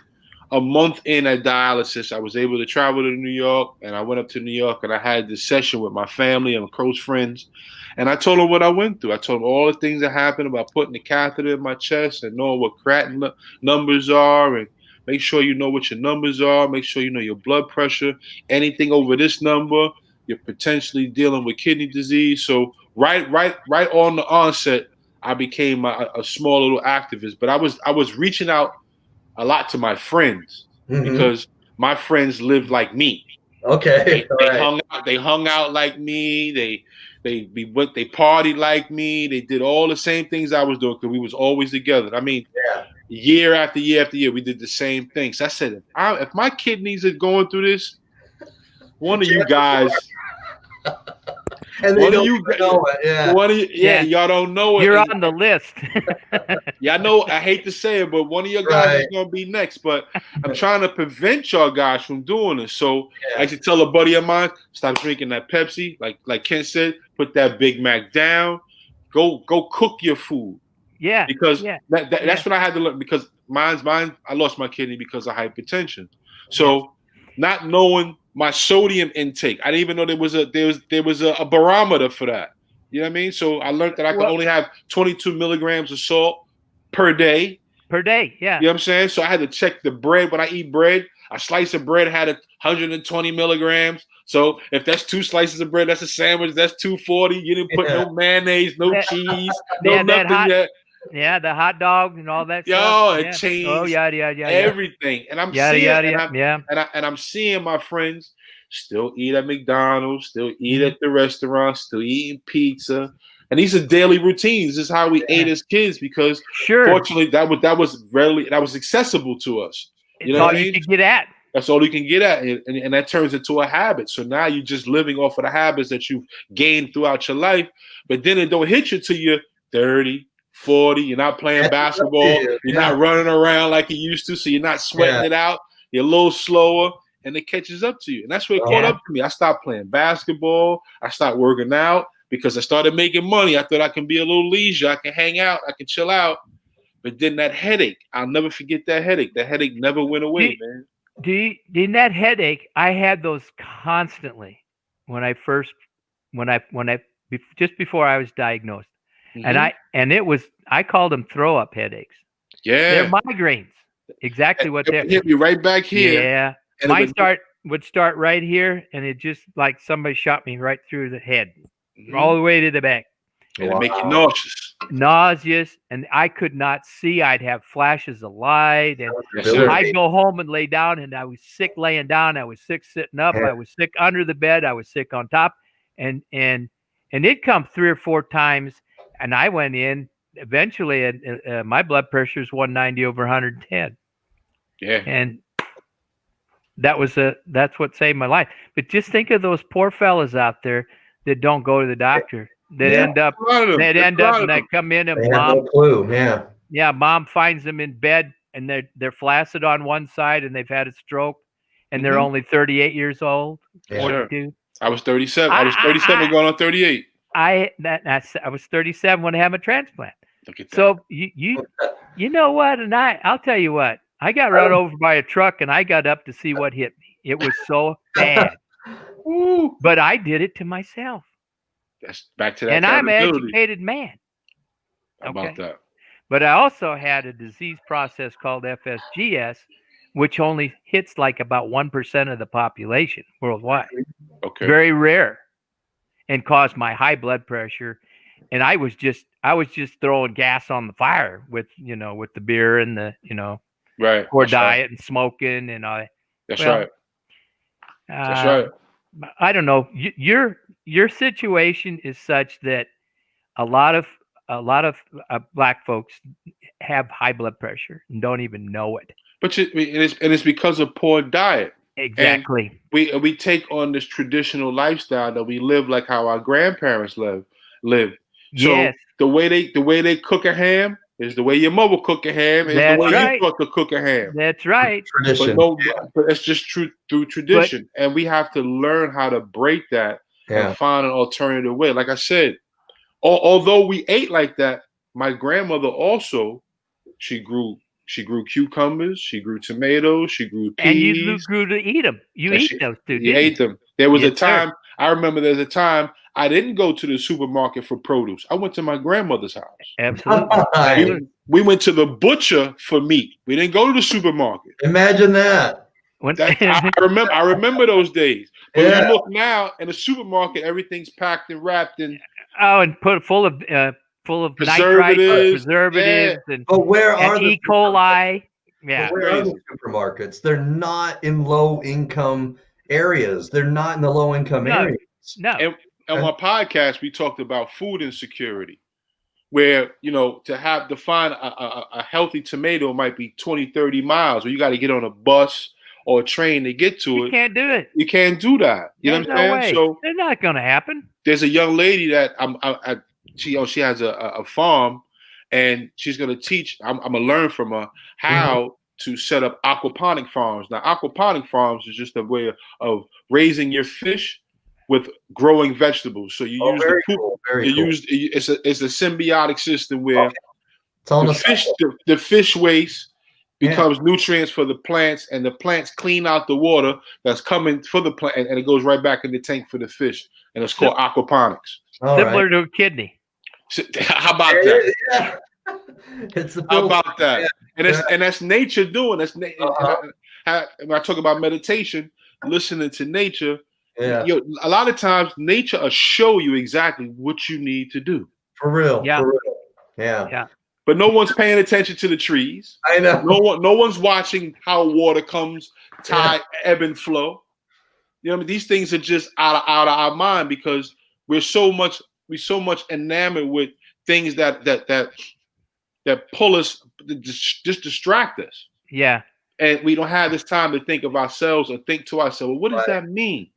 [SPEAKER 3] a month in at dialysis, I was able to travel to New York, and I went up to New York and I had this session with my family and close friends. And I told them what I went through. I told them all the things that happened about putting the catheter in my chest and knowing what creatinine numbers are, and make sure you know what your numbers are. Make sure you know your blood pressure. Anything over this number, you're potentially dealing with kidney disease. So right on the onset, I became a small little activist. But I was reaching out a lot to my friends because my friends lived like me.
[SPEAKER 1] Okay,
[SPEAKER 3] they hung out like me. They partied like me. They did all the same things I was doing because we was always together. I mean, year after year after year, we did the same things. So I said, if my kidneys are going through this, one of you guys.
[SPEAKER 1] And they don't know it.
[SPEAKER 3] Y'all don't know it.
[SPEAKER 2] You're on the list.
[SPEAKER 3] Yeah, I know. I hate to say it, but one of your guys is gonna be next. But I'm trying to prevent y'all guys from doing this. So I used to tell a buddy of mine, stop drinking that Pepsi. Like Kent said, put that Big Mac down. Go cook your food.
[SPEAKER 2] Yeah.
[SPEAKER 3] Because that's what I had to learn. Because mine. I lost my kidney because of hypertension. So not knowing my sodium intake, I didn't even know there was a barometer for that. You know what I mean? So I learned that I could only have 22 milligrams of salt per day.
[SPEAKER 2] Per day, yeah.
[SPEAKER 3] You know what I'm saying? So I had to check the bread. When I eat bread, a slice of bread had 120 milligrams. So if that's 2 slices of bread, that's a sandwich. That's 240. You didn't put no mayonnaise, no cheese, no nothing yet.
[SPEAKER 2] Yeah, the hot dog and all that
[SPEAKER 3] stuff.
[SPEAKER 2] It
[SPEAKER 3] changed
[SPEAKER 2] everything.
[SPEAKER 3] And I'm I'm seeing my friends still eat at McDonald's, still eat at the restaurant, still eating pizza. And these are daily routines. This is how we ate as kids because fortunately that was accessible to us. You know what I mean?
[SPEAKER 2] You can get at.
[SPEAKER 3] That's all you can get at. And that turns into a habit. So now you're just living off of the habits that you've gained throughout your life. But then it don't hit you till you're 30, 40. You're not playing basketball. You're not running around like you used to. So you're not sweating it out. You're a little slower. And it catches up to you. And that's what it caught up to me. I stopped playing basketball. I stopped working out because I started making money. I thought I can be a little leisure. I can hang out. I can chill out. But then that headache, I'll never forget that headache. That headache never went away, man.
[SPEAKER 2] In that headache, I had those constantly just before I was diagnosed. Mm-hmm. I called them throw up headaches. Yeah. They're migraines. Exactly what they're.
[SPEAKER 3] Hit me right back here.
[SPEAKER 2] Yeah. would start right here, and it just like somebody shot me right through the head,
[SPEAKER 3] Mm-hmm.
[SPEAKER 2] all the way to the back.
[SPEAKER 3] And it make you nauseous.
[SPEAKER 2] And I could not see. I'd have flashes of light, and
[SPEAKER 3] Yes, sir.
[SPEAKER 2] I'd go home and lay down, and I was sick laying down. I was sick sitting up. I was sick under the bed. I was sick on top, and it come 3 or 4 times, and I went in. Eventually, and my blood pressure is 190/110.
[SPEAKER 3] Yeah,
[SPEAKER 2] and that's what saved my life. But just think of those poor fellas out there that don't go to the doctor. That end up and they come in and mom,
[SPEAKER 1] no clue. Yeah,
[SPEAKER 2] mom finds them in bed and they're flaccid on one side and they've had a stroke and they're only 38 years old.
[SPEAKER 3] Yeah. 42. I was 37. I was 37 going on 38.
[SPEAKER 2] I was 37 when I had my transplant. Look at that. So you know what? And I'll tell you what. I got run over by a truck and I got up to see what hit me. It was so bad. But I did it to myself.
[SPEAKER 3] That's back to that.
[SPEAKER 2] And I'm an educated man.
[SPEAKER 3] How about that?
[SPEAKER 2] But I also had a disease process called FSGS, which only hits like about 1% of the population worldwide.
[SPEAKER 3] Okay.
[SPEAKER 2] Very rare. And caused my high blood pressure. And I was just throwing gas on the fire with the beer and the,
[SPEAKER 3] right.
[SPEAKER 2] Poor diet and smoking and all that.
[SPEAKER 3] That's right. That's right.
[SPEAKER 2] I don't know. Your situation is such that a lot of black folks have high blood pressure and don't even know it.
[SPEAKER 3] But it's because of poor diet.
[SPEAKER 2] Exactly.
[SPEAKER 3] And we take on this traditional lifestyle that we live like how our grandparents live. So
[SPEAKER 2] yes.
[SPEAKER 3] the way they cook a ham is the way your mother cook a ham, is the way you taught to cook a ham.
[SPEAKER 2] That's right.
[SPEAKER 1] Tradition.
[SPEAKER 3] But it's just true through tradition. And we have to learn how to break that and find an alternative way. Like I said, although we ate like that, my grandmother also, she grew cucumbers, she grew tomatoes, she grew peas.
[SPEAKER 2] And you grew to eat them. You ate those too,
[SPEAKER 3] You ate them. There was a time, I remember there's a time I didn't go to the supermarket for produce. I went to my grandmother's house.
[SPEAKER 2] Absolutely.
[SPEAKER 3] We went to the butcher for meat. We didn't go to the supermarket.
[SPEAKER 1] Imagine that.
[SPEAKER 3] I remember those days. But when you look now in the supermarket, everything's packed and wrapped in.
[SPEAKER 2] Oh, and put full of
[SPEAKER 3] preservatives,
[SPEAKER 2] and
[SPEAKER 1] but where are
[SPEAKER 2] E. coli? Yeah,
[SPEAKER 1] where are the supermarkets? They're not in low income areas. They're not in the low income areas.
[SPEAKER 2] No.
[SPEAKER 3] And on my podcast, we talked about food insecurity, where to find a healthy tomato might be 20, 30 miles, or you got to get on a bus or a train to get to it.
[SPEAKER 2] You can't do it.
[SPEAKER 3] You can't do that. You know what I'm saying?
[SPEAKER 2] Way. So it's not going to happen.
[SPEAKER 3] There's a young lady that she has a farm, and she's going to teach. I'm going to learn from her how to set up aquaponic farms. Now, aquaponic farms is just a way of raising your fish with growing vegetables. So you use the poop.
[SPEAKER 1] Cool.
[SPEAKER 3] It's a symbiotic system where the fish waste becomes nutrients for the plants, and the plants clean out the water that's coming for the plant, and it goes right back in the tank for the fish. And it's called aquaponics.
[SPEAKER 2] Similar to a kidney.
[SPEAKER 3] How about that?
[SPEAKER 1] Yeah.
[SPEAKER 3] How about that? Yeah. And that's nature doing. That's when I talk about meditation, listening to nature.
[SPEAKER 1] Yeah.
[SPEAKER 3] A lot of times nature will show you exactly what you need to do.
[SPEAKER 1] For real.
[SPEAKER 2] Yeah.
[SPEAKER 1] For real. Yeah.
[SPEAKER 3] But no one's paying attention to the trees.
[SPEAKER 1] I know.
[SPEAKER 3] No one's watching how water comes, tide, ebb and flow. These things are just out of our mind because we're so much enamored with things that pull us, just distract us.
[SPEAKER 2] Yeah.
[SPEAKER 3] And we don't have this time to think of ourselves or think to ourselves, well, what does that mean?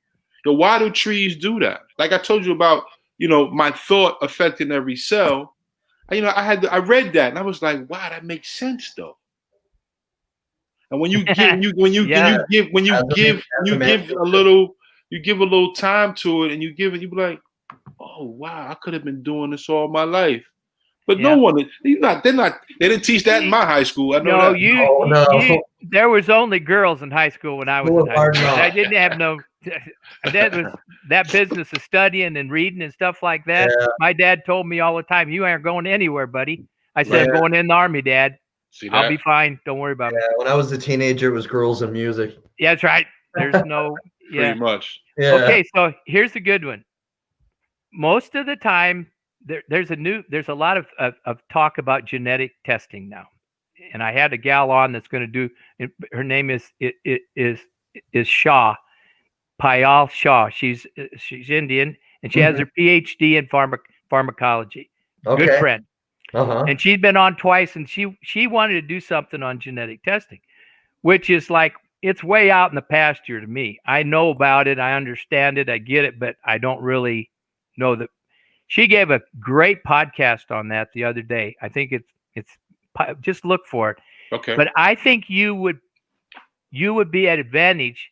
[SPEAKER 3] Why do trees do that? Like I told you about, my thought affecting every cell. I read that and I was like, wow, that makes sense though. And when you give a little time to it, and you be like, oh wow, I could have been doing this all my life. But no one, they didn't teach that in my high school. I know
[SPEAKER 2] that. There was only girls in high school when I was in high school. I didn't have that business of studying and reading and stuff like that. Yeah. My dad told me all the time, you aren't going anywhere, buddy. I said, I'm going in the Army, Dad. I'll be fine. Don't worry about it.
[SPEAKER 1] When I was a teenager, it was girls and music.
[SPEAKER 2] Yeah, that's right. There's no, yeah.
[SPEAKER 3] Pretty much.
[SPEAKER 1] Yeah.
[SPEAKER 2] Okay, so here's a good one. Most of the time, there's a lot of talk about genetic testing now, and I had a gal on that's going to do. Her name is Shaw, Payal Shaw. She's Indian, and she has her PhD in pharmacology.
[SPEAKER 1] Okay.
[SPEAKER 2] Good friend.
[SPEAKER 1] Uh-huh.
[SPEAKER 2] And she's been on twice, and she wanted to do something on genetic testing, which is like, it's way out in the pasture to me. I know about it, I understand it, I get it, but I don't really know that. She gave a great podcast on that the other day. I think it's just look for it.
[SPEAKER 3] Okay.
[SPEAKER 2] But I think you would be at advantage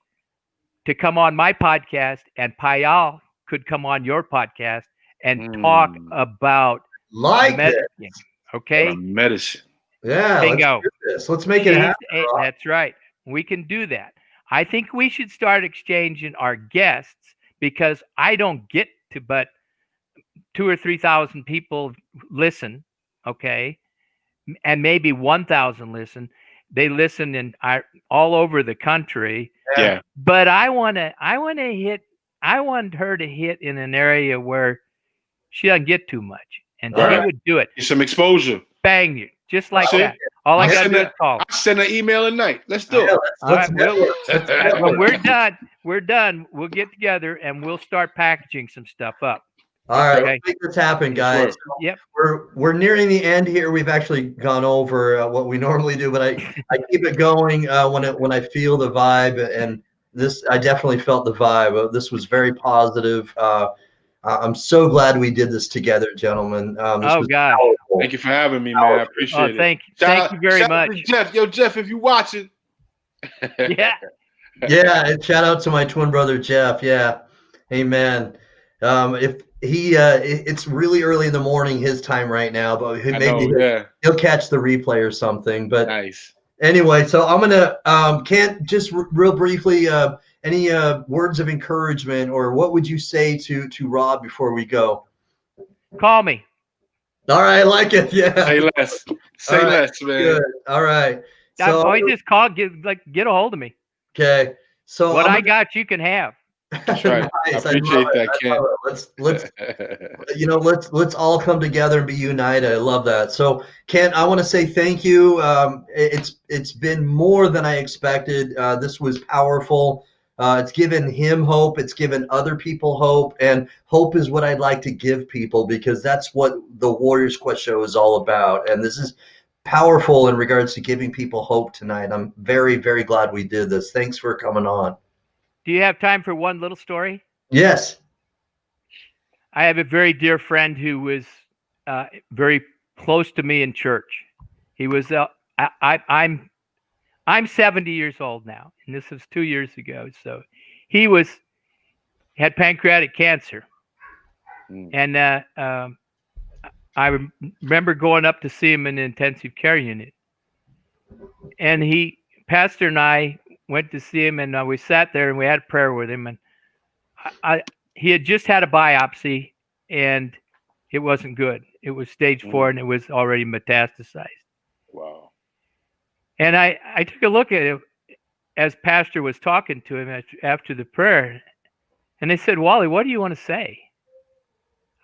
[SPEAKER 2] to come on my podcast, and Payal could come on your podcast and talk about medicine. Okay.
[SPEAKER 3] Medicine.
[SPEAKER 1] Yeah.
[SPEAKER 2] Bingo.
[SPEAKER 1] Let's do this. Let's make it happen.
[SPEAKER 2] That's right. We can do that. I think we should start exchanging our guests, because I don't get to but 2,000 or 3,000 people listen. Okay. And maybe 1,000 listen. They listen all over the country.
[SPEAKER 3] Yeah.
[SPEAKER 2] But I want her to hit in an area where she doesn't get too much, and she would do it.
[SPEAKER 3] Get some exposure.
[SPEAKER 2] Bang you, just like that. All I got to do is call.
[SPEAKER 3] I send an email at night. Let's do it.
[SPEAKER 2] All right, when we're done. We'll get together and we'll start packaging some stuff up.
[SPEAKER 1] All right, let's make this happen, guys.
[SPEAKER 2] Yep.
[SPEAKER 1] We're nearing the end here. We've actually gone over what we normally do, but I keep it going when I feel the vibe, and I definitely felt the vibe. This was very positive. I'm so glad we did this together, gentlemen.
[SPEAKER 2] Oh God!
[SPEAKER 1] Powerful.
[SPEAKER 3] Thank you for having me, man. I appreciate it.
[SPEAKER 2] Thank you very much,
[SPEAKER 3] Jeff. Yo, Jeff, if you watching.
[SPEAKER 2] Yeah.
[SPEAKER 1] Yeah, and shout out to my twin brother Jeff. Yeah, amen. If he, it's really early in the morning his time right now, but he'll catch the replay or something. But
[SPEAKER 3] nice.
[SPEAKER 1] Anyway, so I'm gonna Kent, just real briefly, any words of encouragement, or what would you say to Rob before we go?
[SPEAKER 2] Call me.
[SPEAKER 1] All right, I like it. Yeah.
[SPEAKER 3] Say less. Say less, man.
[SPEAKER 1] Good. All right. So
[SPEAKER 2] just call. Get a hold of me.
[SPEAKER 1] Okay. So
[SPEAKER 2] what I got, you can have.
[SPEAKER 3] That's right.
[SPEAKER 1] Nice.
[SPEAKER 3] I appreciate that, Kent.
[SPEAKER 1] Let's all come together and be united. I love that. So, Kent, I want to say thank you. It's been more than I expected. This was powerful. It's given him hope. It's given other people hope, and hope is what I'd like to give people, because that's what the Warriors Quest show is all about. And this is powerful in regards to giving people hope tonight. I'm very, very glad we did this. Thanks for coming on.
[SPEAKER 2] Do you have time for one little story?
[SPEAKER 1] Yes.
[SPEAKER 2] I have a very dear friend who was very close to me in church. He was I'm 70 years old now, and this was 2 years ago. So he had pancreatic cancer, and I remember going up to see him in the intensive care unit, and Pastor and I went to see him, and we sat there and we had prayer with him, and he had just had a biopsy, and it wasn't good. It was stage 4, and it was already metastasized.
[SPEAKER 3] Wow.
[SPEAKER 2] And I took a look at it as Pastor was talking to him after the prayer, and they said, "Wally, what do you want to say?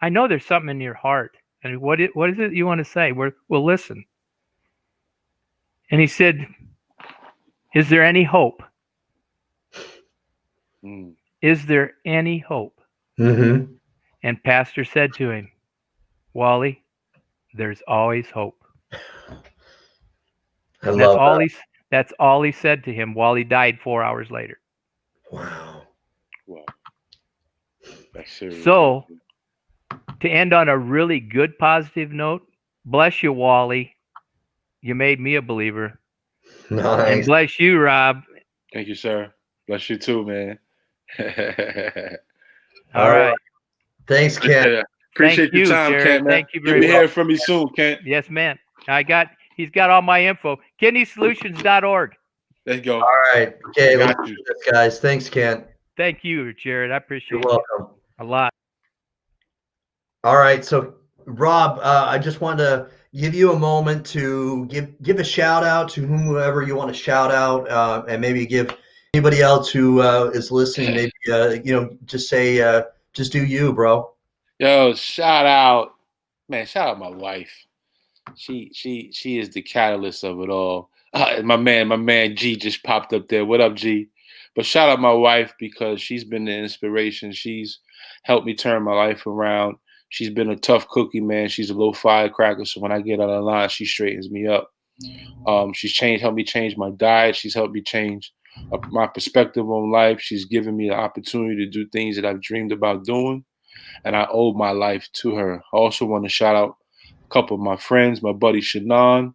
[SPEAKER 2] I know there's something in your heart. And what is it you want to say? We'll listen." And he said, "Is there any hope? Is there any hope?"
[SPEAKER 1] Mm-hmm.
[SPEAKER 2] And Pastor said to him, "Wally, there's always hope." That's all he said to him while he died 4 hours later.
[SPEAKER 1] Wow.
[SPEAKER 3] That's serious.
[SPEAKER 2] So, to end on a really good positive note, bless you, Wally. You made me a believer.
[SPEAKER 1] Nice.
[SPEAKER 2] And bless you, Rob.
[SPEAKER 3] Thank you, sir. Bless you too, man.
[SPEAKER 2] All right.
[SPEAKER 1] Thanks, Kent.
[SPEAKER 3] Appreciate your time,
[SPEAKER 2] Jared.
[SPEAKER 3] Kent, man.
[SPEAKER 2] Thank you very
[SPEAKER 3] much. You'll be hearing
[SPEAKER 2] much.
[SPEAKER 3] from me soon, Kent.
[SPEAKER 2] Yes, man. He's got all my info. KidneySolutions.org.
[SPEAKER 3] Let's go.
[SPEAKER 1] All right. Okay, let's do this, guys. Thanks, Kent.
[SPEAKER 2] Thank you, Jared. I appreciate it.
[SPEAKER 1] You're welcome.
[SPEAKER 2] A lot.
[SPEAKER 1] All right. So, Rob, I just wanted to give you a moment to give a shout out to whomever you want to shout out, and maybe give Anybody else who is listening, maybe just say, just do you, bro.
[SPEAKER 3] Yo, shout out my wife. She is the catalyst of it all. My man G just popped up there. What up, G? But shout out my wife because she's been the inspiration. She's helped me turn my life around. She's been a tough cookie, man. She's a little firecracker. So when I get out of line, she straightens me up. She's helped me change my diet. She's helped me change my perspective on life. She's given me the opportunity to do things that I've dreamed about doing. And I owe my life to her. I also want to shout out a couple of my friends, my buddy Shannon,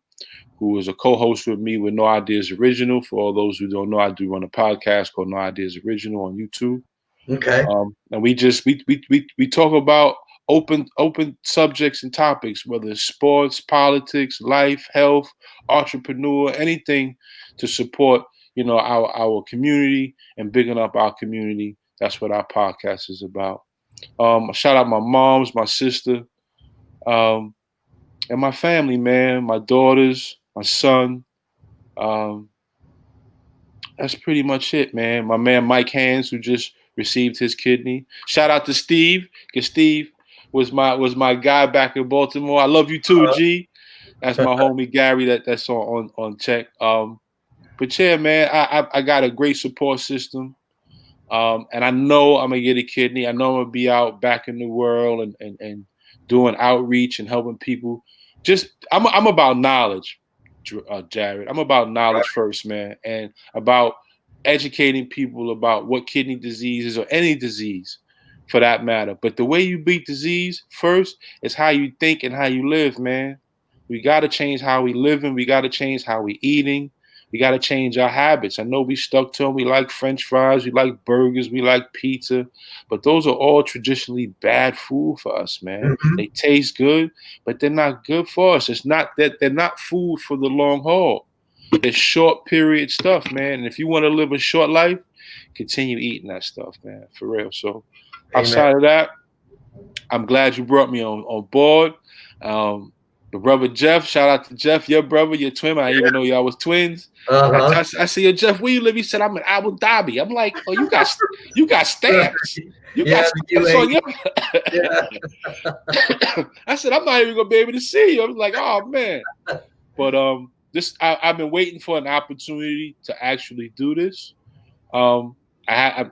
[SPEAKER 3] who is a co-host with me with No Ideas Original. For all those who don't know, I do run a podcast called No Ideas Original on YouTube.
[SPEAKER 1] Okay.
[SPEAKER 3] And we talk about open subjects and topics, whether it's sports, politics, life, health, entrepreneur, anything to support, our community and bigging up our community. That's what our podcast is about. Shout out my moms, my sister, and my family, man, my daughters, my son. That's pretty much it, man. My man Mike Hands, who just received his kidney. Shout out to Steve, because Steve was my guy back in Baltimore. I love you too, G. That's my homie Gary. That's on check. But yeah, man, I got a great support system. And I know I'm gonna get a kidney. I know I'm gonna be out back in the world and doing outreach and helping people. I'm about knowledge, Jared. I'm about knowledge first, man, and about educating people about what kidney disease is, or any disease for that matter. But the way you beat disease first is how you think and how you live, man. We got to change how we living. We got to change how we eating. We got to change our habits. I know we stuck to them. We like French fries. We like burgers. We like pizza. But those are all traditionally bad food for us, man. Mm-hmm. They taste good, but they're not good for us. It's not that they're not food for the long haul. They're short period stuff, man. And if you want to live a short life, continue eating that stuff, man, for real. So outside of that, I'm glad you brought me on board. The brother Jeff, shout out to Jeff, your brother, your twin. I didn't even know y'all was twins. I see you, Jeff. Where you live? He said, I'm in Abu Dhabi. I'm like, oh, you got stamps. You got stamps on your. I said, I'm not even gonna be able to see you. I was like, oh man. But I've been waiting for an opportunity to actually do this. I'm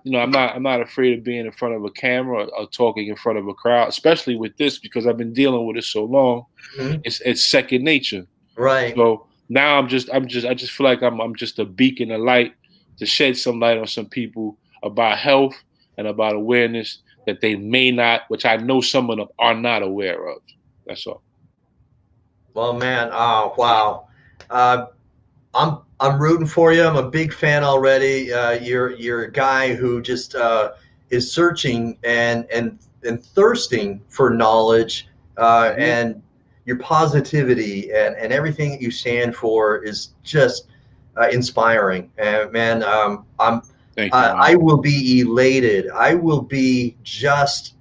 [SPEAKER 3] not afraid of being in front of a camera or talking in front of a crowd, especially with this, because I've been dealing with it so long. Mm-hmm. It's second nature.
[SPEAKER 1] Right.
[SPEAKER 3] So now I just feel like I'm just a beacon of light to shed some light on some people about health and about awareness that they may not, which I know some of them are not aware of. That's all.
[SPEAKER 1] Well, man, wow. I'm rooting for you. I'm a big fan already. You're a guy who just is searching and thirsting for knowledge, and your positivity and everything that you stand for is just inspiring. And man, I will be elated. I will be just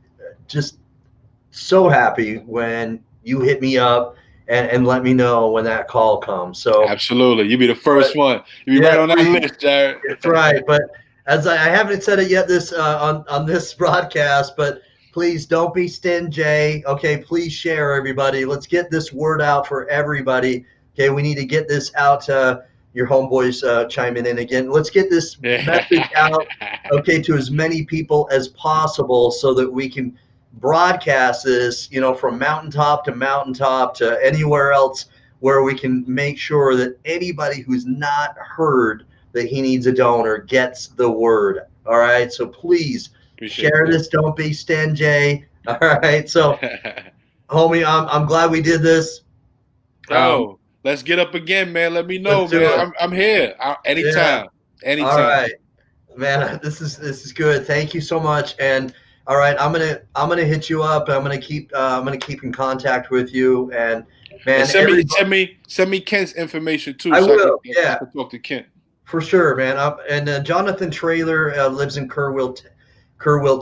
[SPEAKER 1] so happy when you hit me up and let me know when that call comes. So
[SPEAKER 3] absolutely, you be the first one. You be right on that list, Jared.
[SPEAKER 1] That's right. But as I haven't said it yet on this broadcast, but please don't be stingy. Okay, please share, everybody. Let's get this word out for everybody. Okay, we need to get this out. Your homeboys chiming in again. Let's get this message out, okay, to as many people as possible so that we can broadcast this, from mountaintop to anywhere else where we can make sure that anybody who's not heard that he needs a donor gets the word. All right. So please share this. Don't be stingy. All right. So homie, I'm glad we did this.
[SPEAKER 3] Let's get up again, man. Let me know, man. I'm here anytime.
[SPEAKER 1] Yeah. Anytime. All right, man. This is good. Thank you so much. And all right, I'm gonna hit you up. I'm gonna keep in contact with you. And man,
[SPEAKER 3] send me Kent's information too.
[SPEAKER 1] I will.
[SPEAKER 3] I can talk to Kent
[SPEAKER 1] for sure, man. And Jonathan Traylor lives in Kerrville,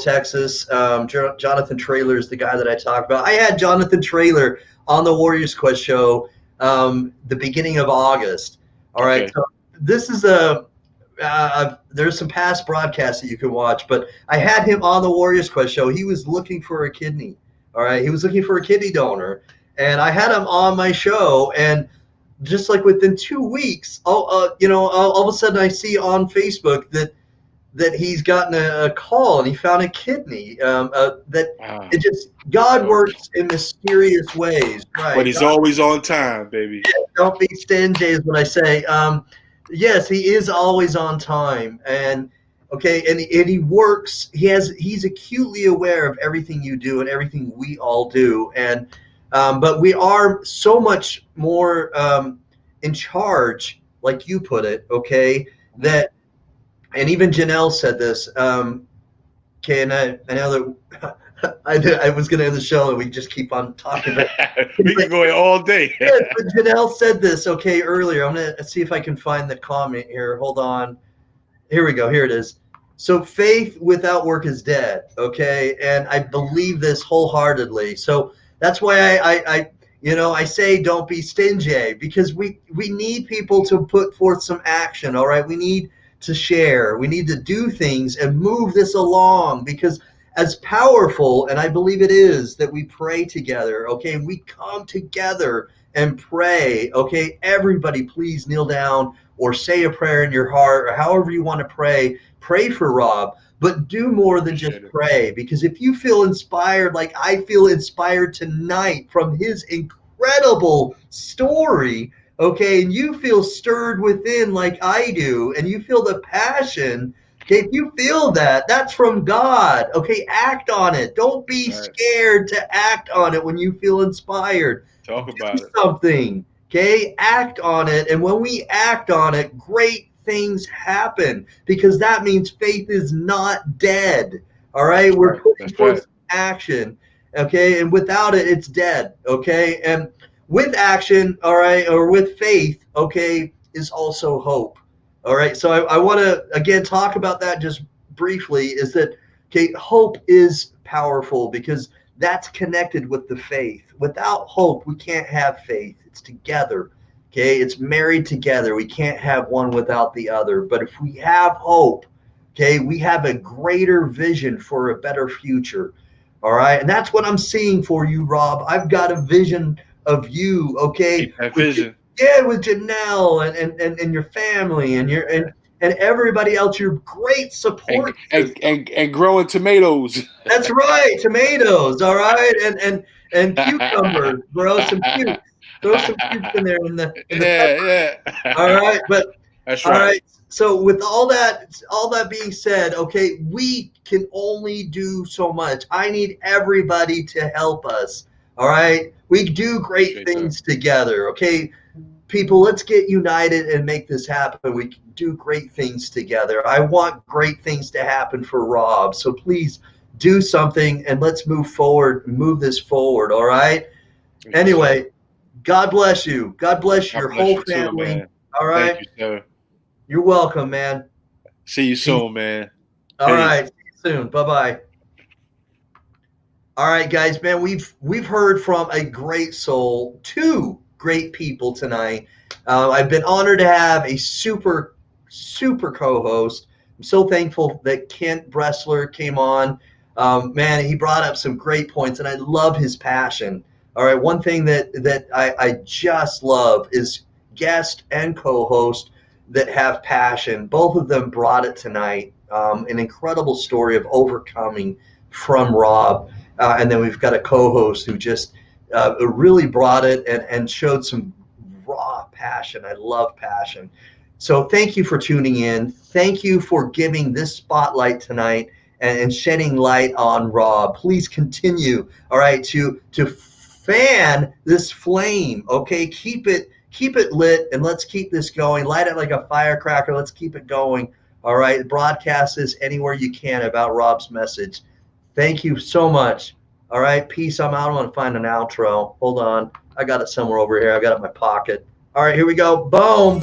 [SPEAKER 1] Texas. Jonathan Traylor is the guy that I talk about. I had Jonathan Traylor on the Warriors Quest show the beginning of August. All right, so this is there's some past broadcasts that you can watch, but I had him on the Warriors Quest show. He was looking for a kidney. All right, he was looking for a kidney donor, and I had him on my show, and just like within 2 weeks, all of a sudden I see on Facebook that he's gotten a call and he found a kidney. It just, God works in mysterious ways, right?
[SPEAKER 3] But he's always on time, baby.
[SPEAKER 1] Don't be stingy is what I say. Yes, he is always on time, and he works. He's acutely aware of everything you do and everything we all do, and but we are so much more in charge, like you put it. Okay, that. And even Janelle said this. And I know that I was going to end the show, and we just keep on talking. But
[SPEAKER 3] we can go all day.
[SPEAKER 1] Yes, but Janelle said this, earlier. I'm going to see if I can find the comment here. Hold on. Here we go. Here it is. So faith without work is dead, okay? And I believe this wholeheartedly. So that's why I say don't be stingy, because we need people to put forth some action, all right? We need to share. We need to do things and move this along, because as powerful, and I believe it is, that we pray together, okay? We come together and pray, okay? Everybody please kneel down or say a prayer in your heart, or however you want to pray. Pray for Rob, but do more than just pray, because if you feel inspired like I feel inspired tonight from his incredible story, okay, and you feel stirred within like I do, and you feel the passion, okay, if you feel that, that's from God, okay, act on it. Don't be scared to act on it when you feel inspired.
[SPEAKER 3] Talk about it.
[SPEAKER 1] Something, okay, act on it, and when we act on it, great things happen, because that means faith is not dead, all right? We're putting forth action, okay, and without it, it's dead, okay, and with action, all right, or with faith, okay, is also hope. All right, so I want to, again, talk about that just briefly, is that, okay, hope is powerful because that's connected with the faith. Without hope, we can't have faith. It's together, okay? It's married together. We can't have one without the other. But if we have hope, okay, we have a greater vision for a better future, all right? And that's what I'm seeing for you, Rob. I've got a vision of you, okay?
[SPEAKER 3] Keep that vision.
[SPEAKER 1] With Janelle and your family and everybody else, your great support
[SPEAKER 3] and growing tomatoes.
[SPEAKER 1] That's right, tomatoes. All right, and cucumbers. Throw some cukes in there in the All right, but
[SPEAKER 3] that's right.
[SPEAKER 1] All right. So with all that being said, okay, we can only do so much. I need everybody to help us. All right, we do great things together. Okay. People, let's get united and make this happen. We can do great things together. I want great things to happen for Rob. So please do something and let's move this forward. All right. Anyway, God bless you. God bless your whole family.
[SPEAKER 3] Too,
[SPEAKER 1] all right.
[SPEAKER 3] Thank you, sir.
[SPEAKER 1] You're welcome, man.
[SPEAKER 3] See you soon, man.
[SPEAKER 1] All right. See you soon. Bye-bye. All right, guys, man, we've heard from a great soul, two great people tonight. I've been honored to have a super co-host. I'm so thankful that Kent Bressler came on. Man, he brought up some great points, and I love his passion. All right, one thing that I just love is guest and co-host that have passion. Both of them brought it tonight. An incredible story of overcoming from Rob. And then we've got a co-host who just really brought it and showed some raw passion. I love passion. So thank you for tuning in. Thank you for giving this spotlight tonight and shedding light on Rob. Please continue, all right, to fan this flame, okay? Keep it lit, and let's keep this going. Light it like a firecracker. Let's keep it going, all right? Broadcast this anywhere you can about Rob's message. Thank you so much. All right, peace. I'm out. I want to find an outro. Hold on. I got it somewhere over here. I got it in my pocket. All right, here we go. Boom.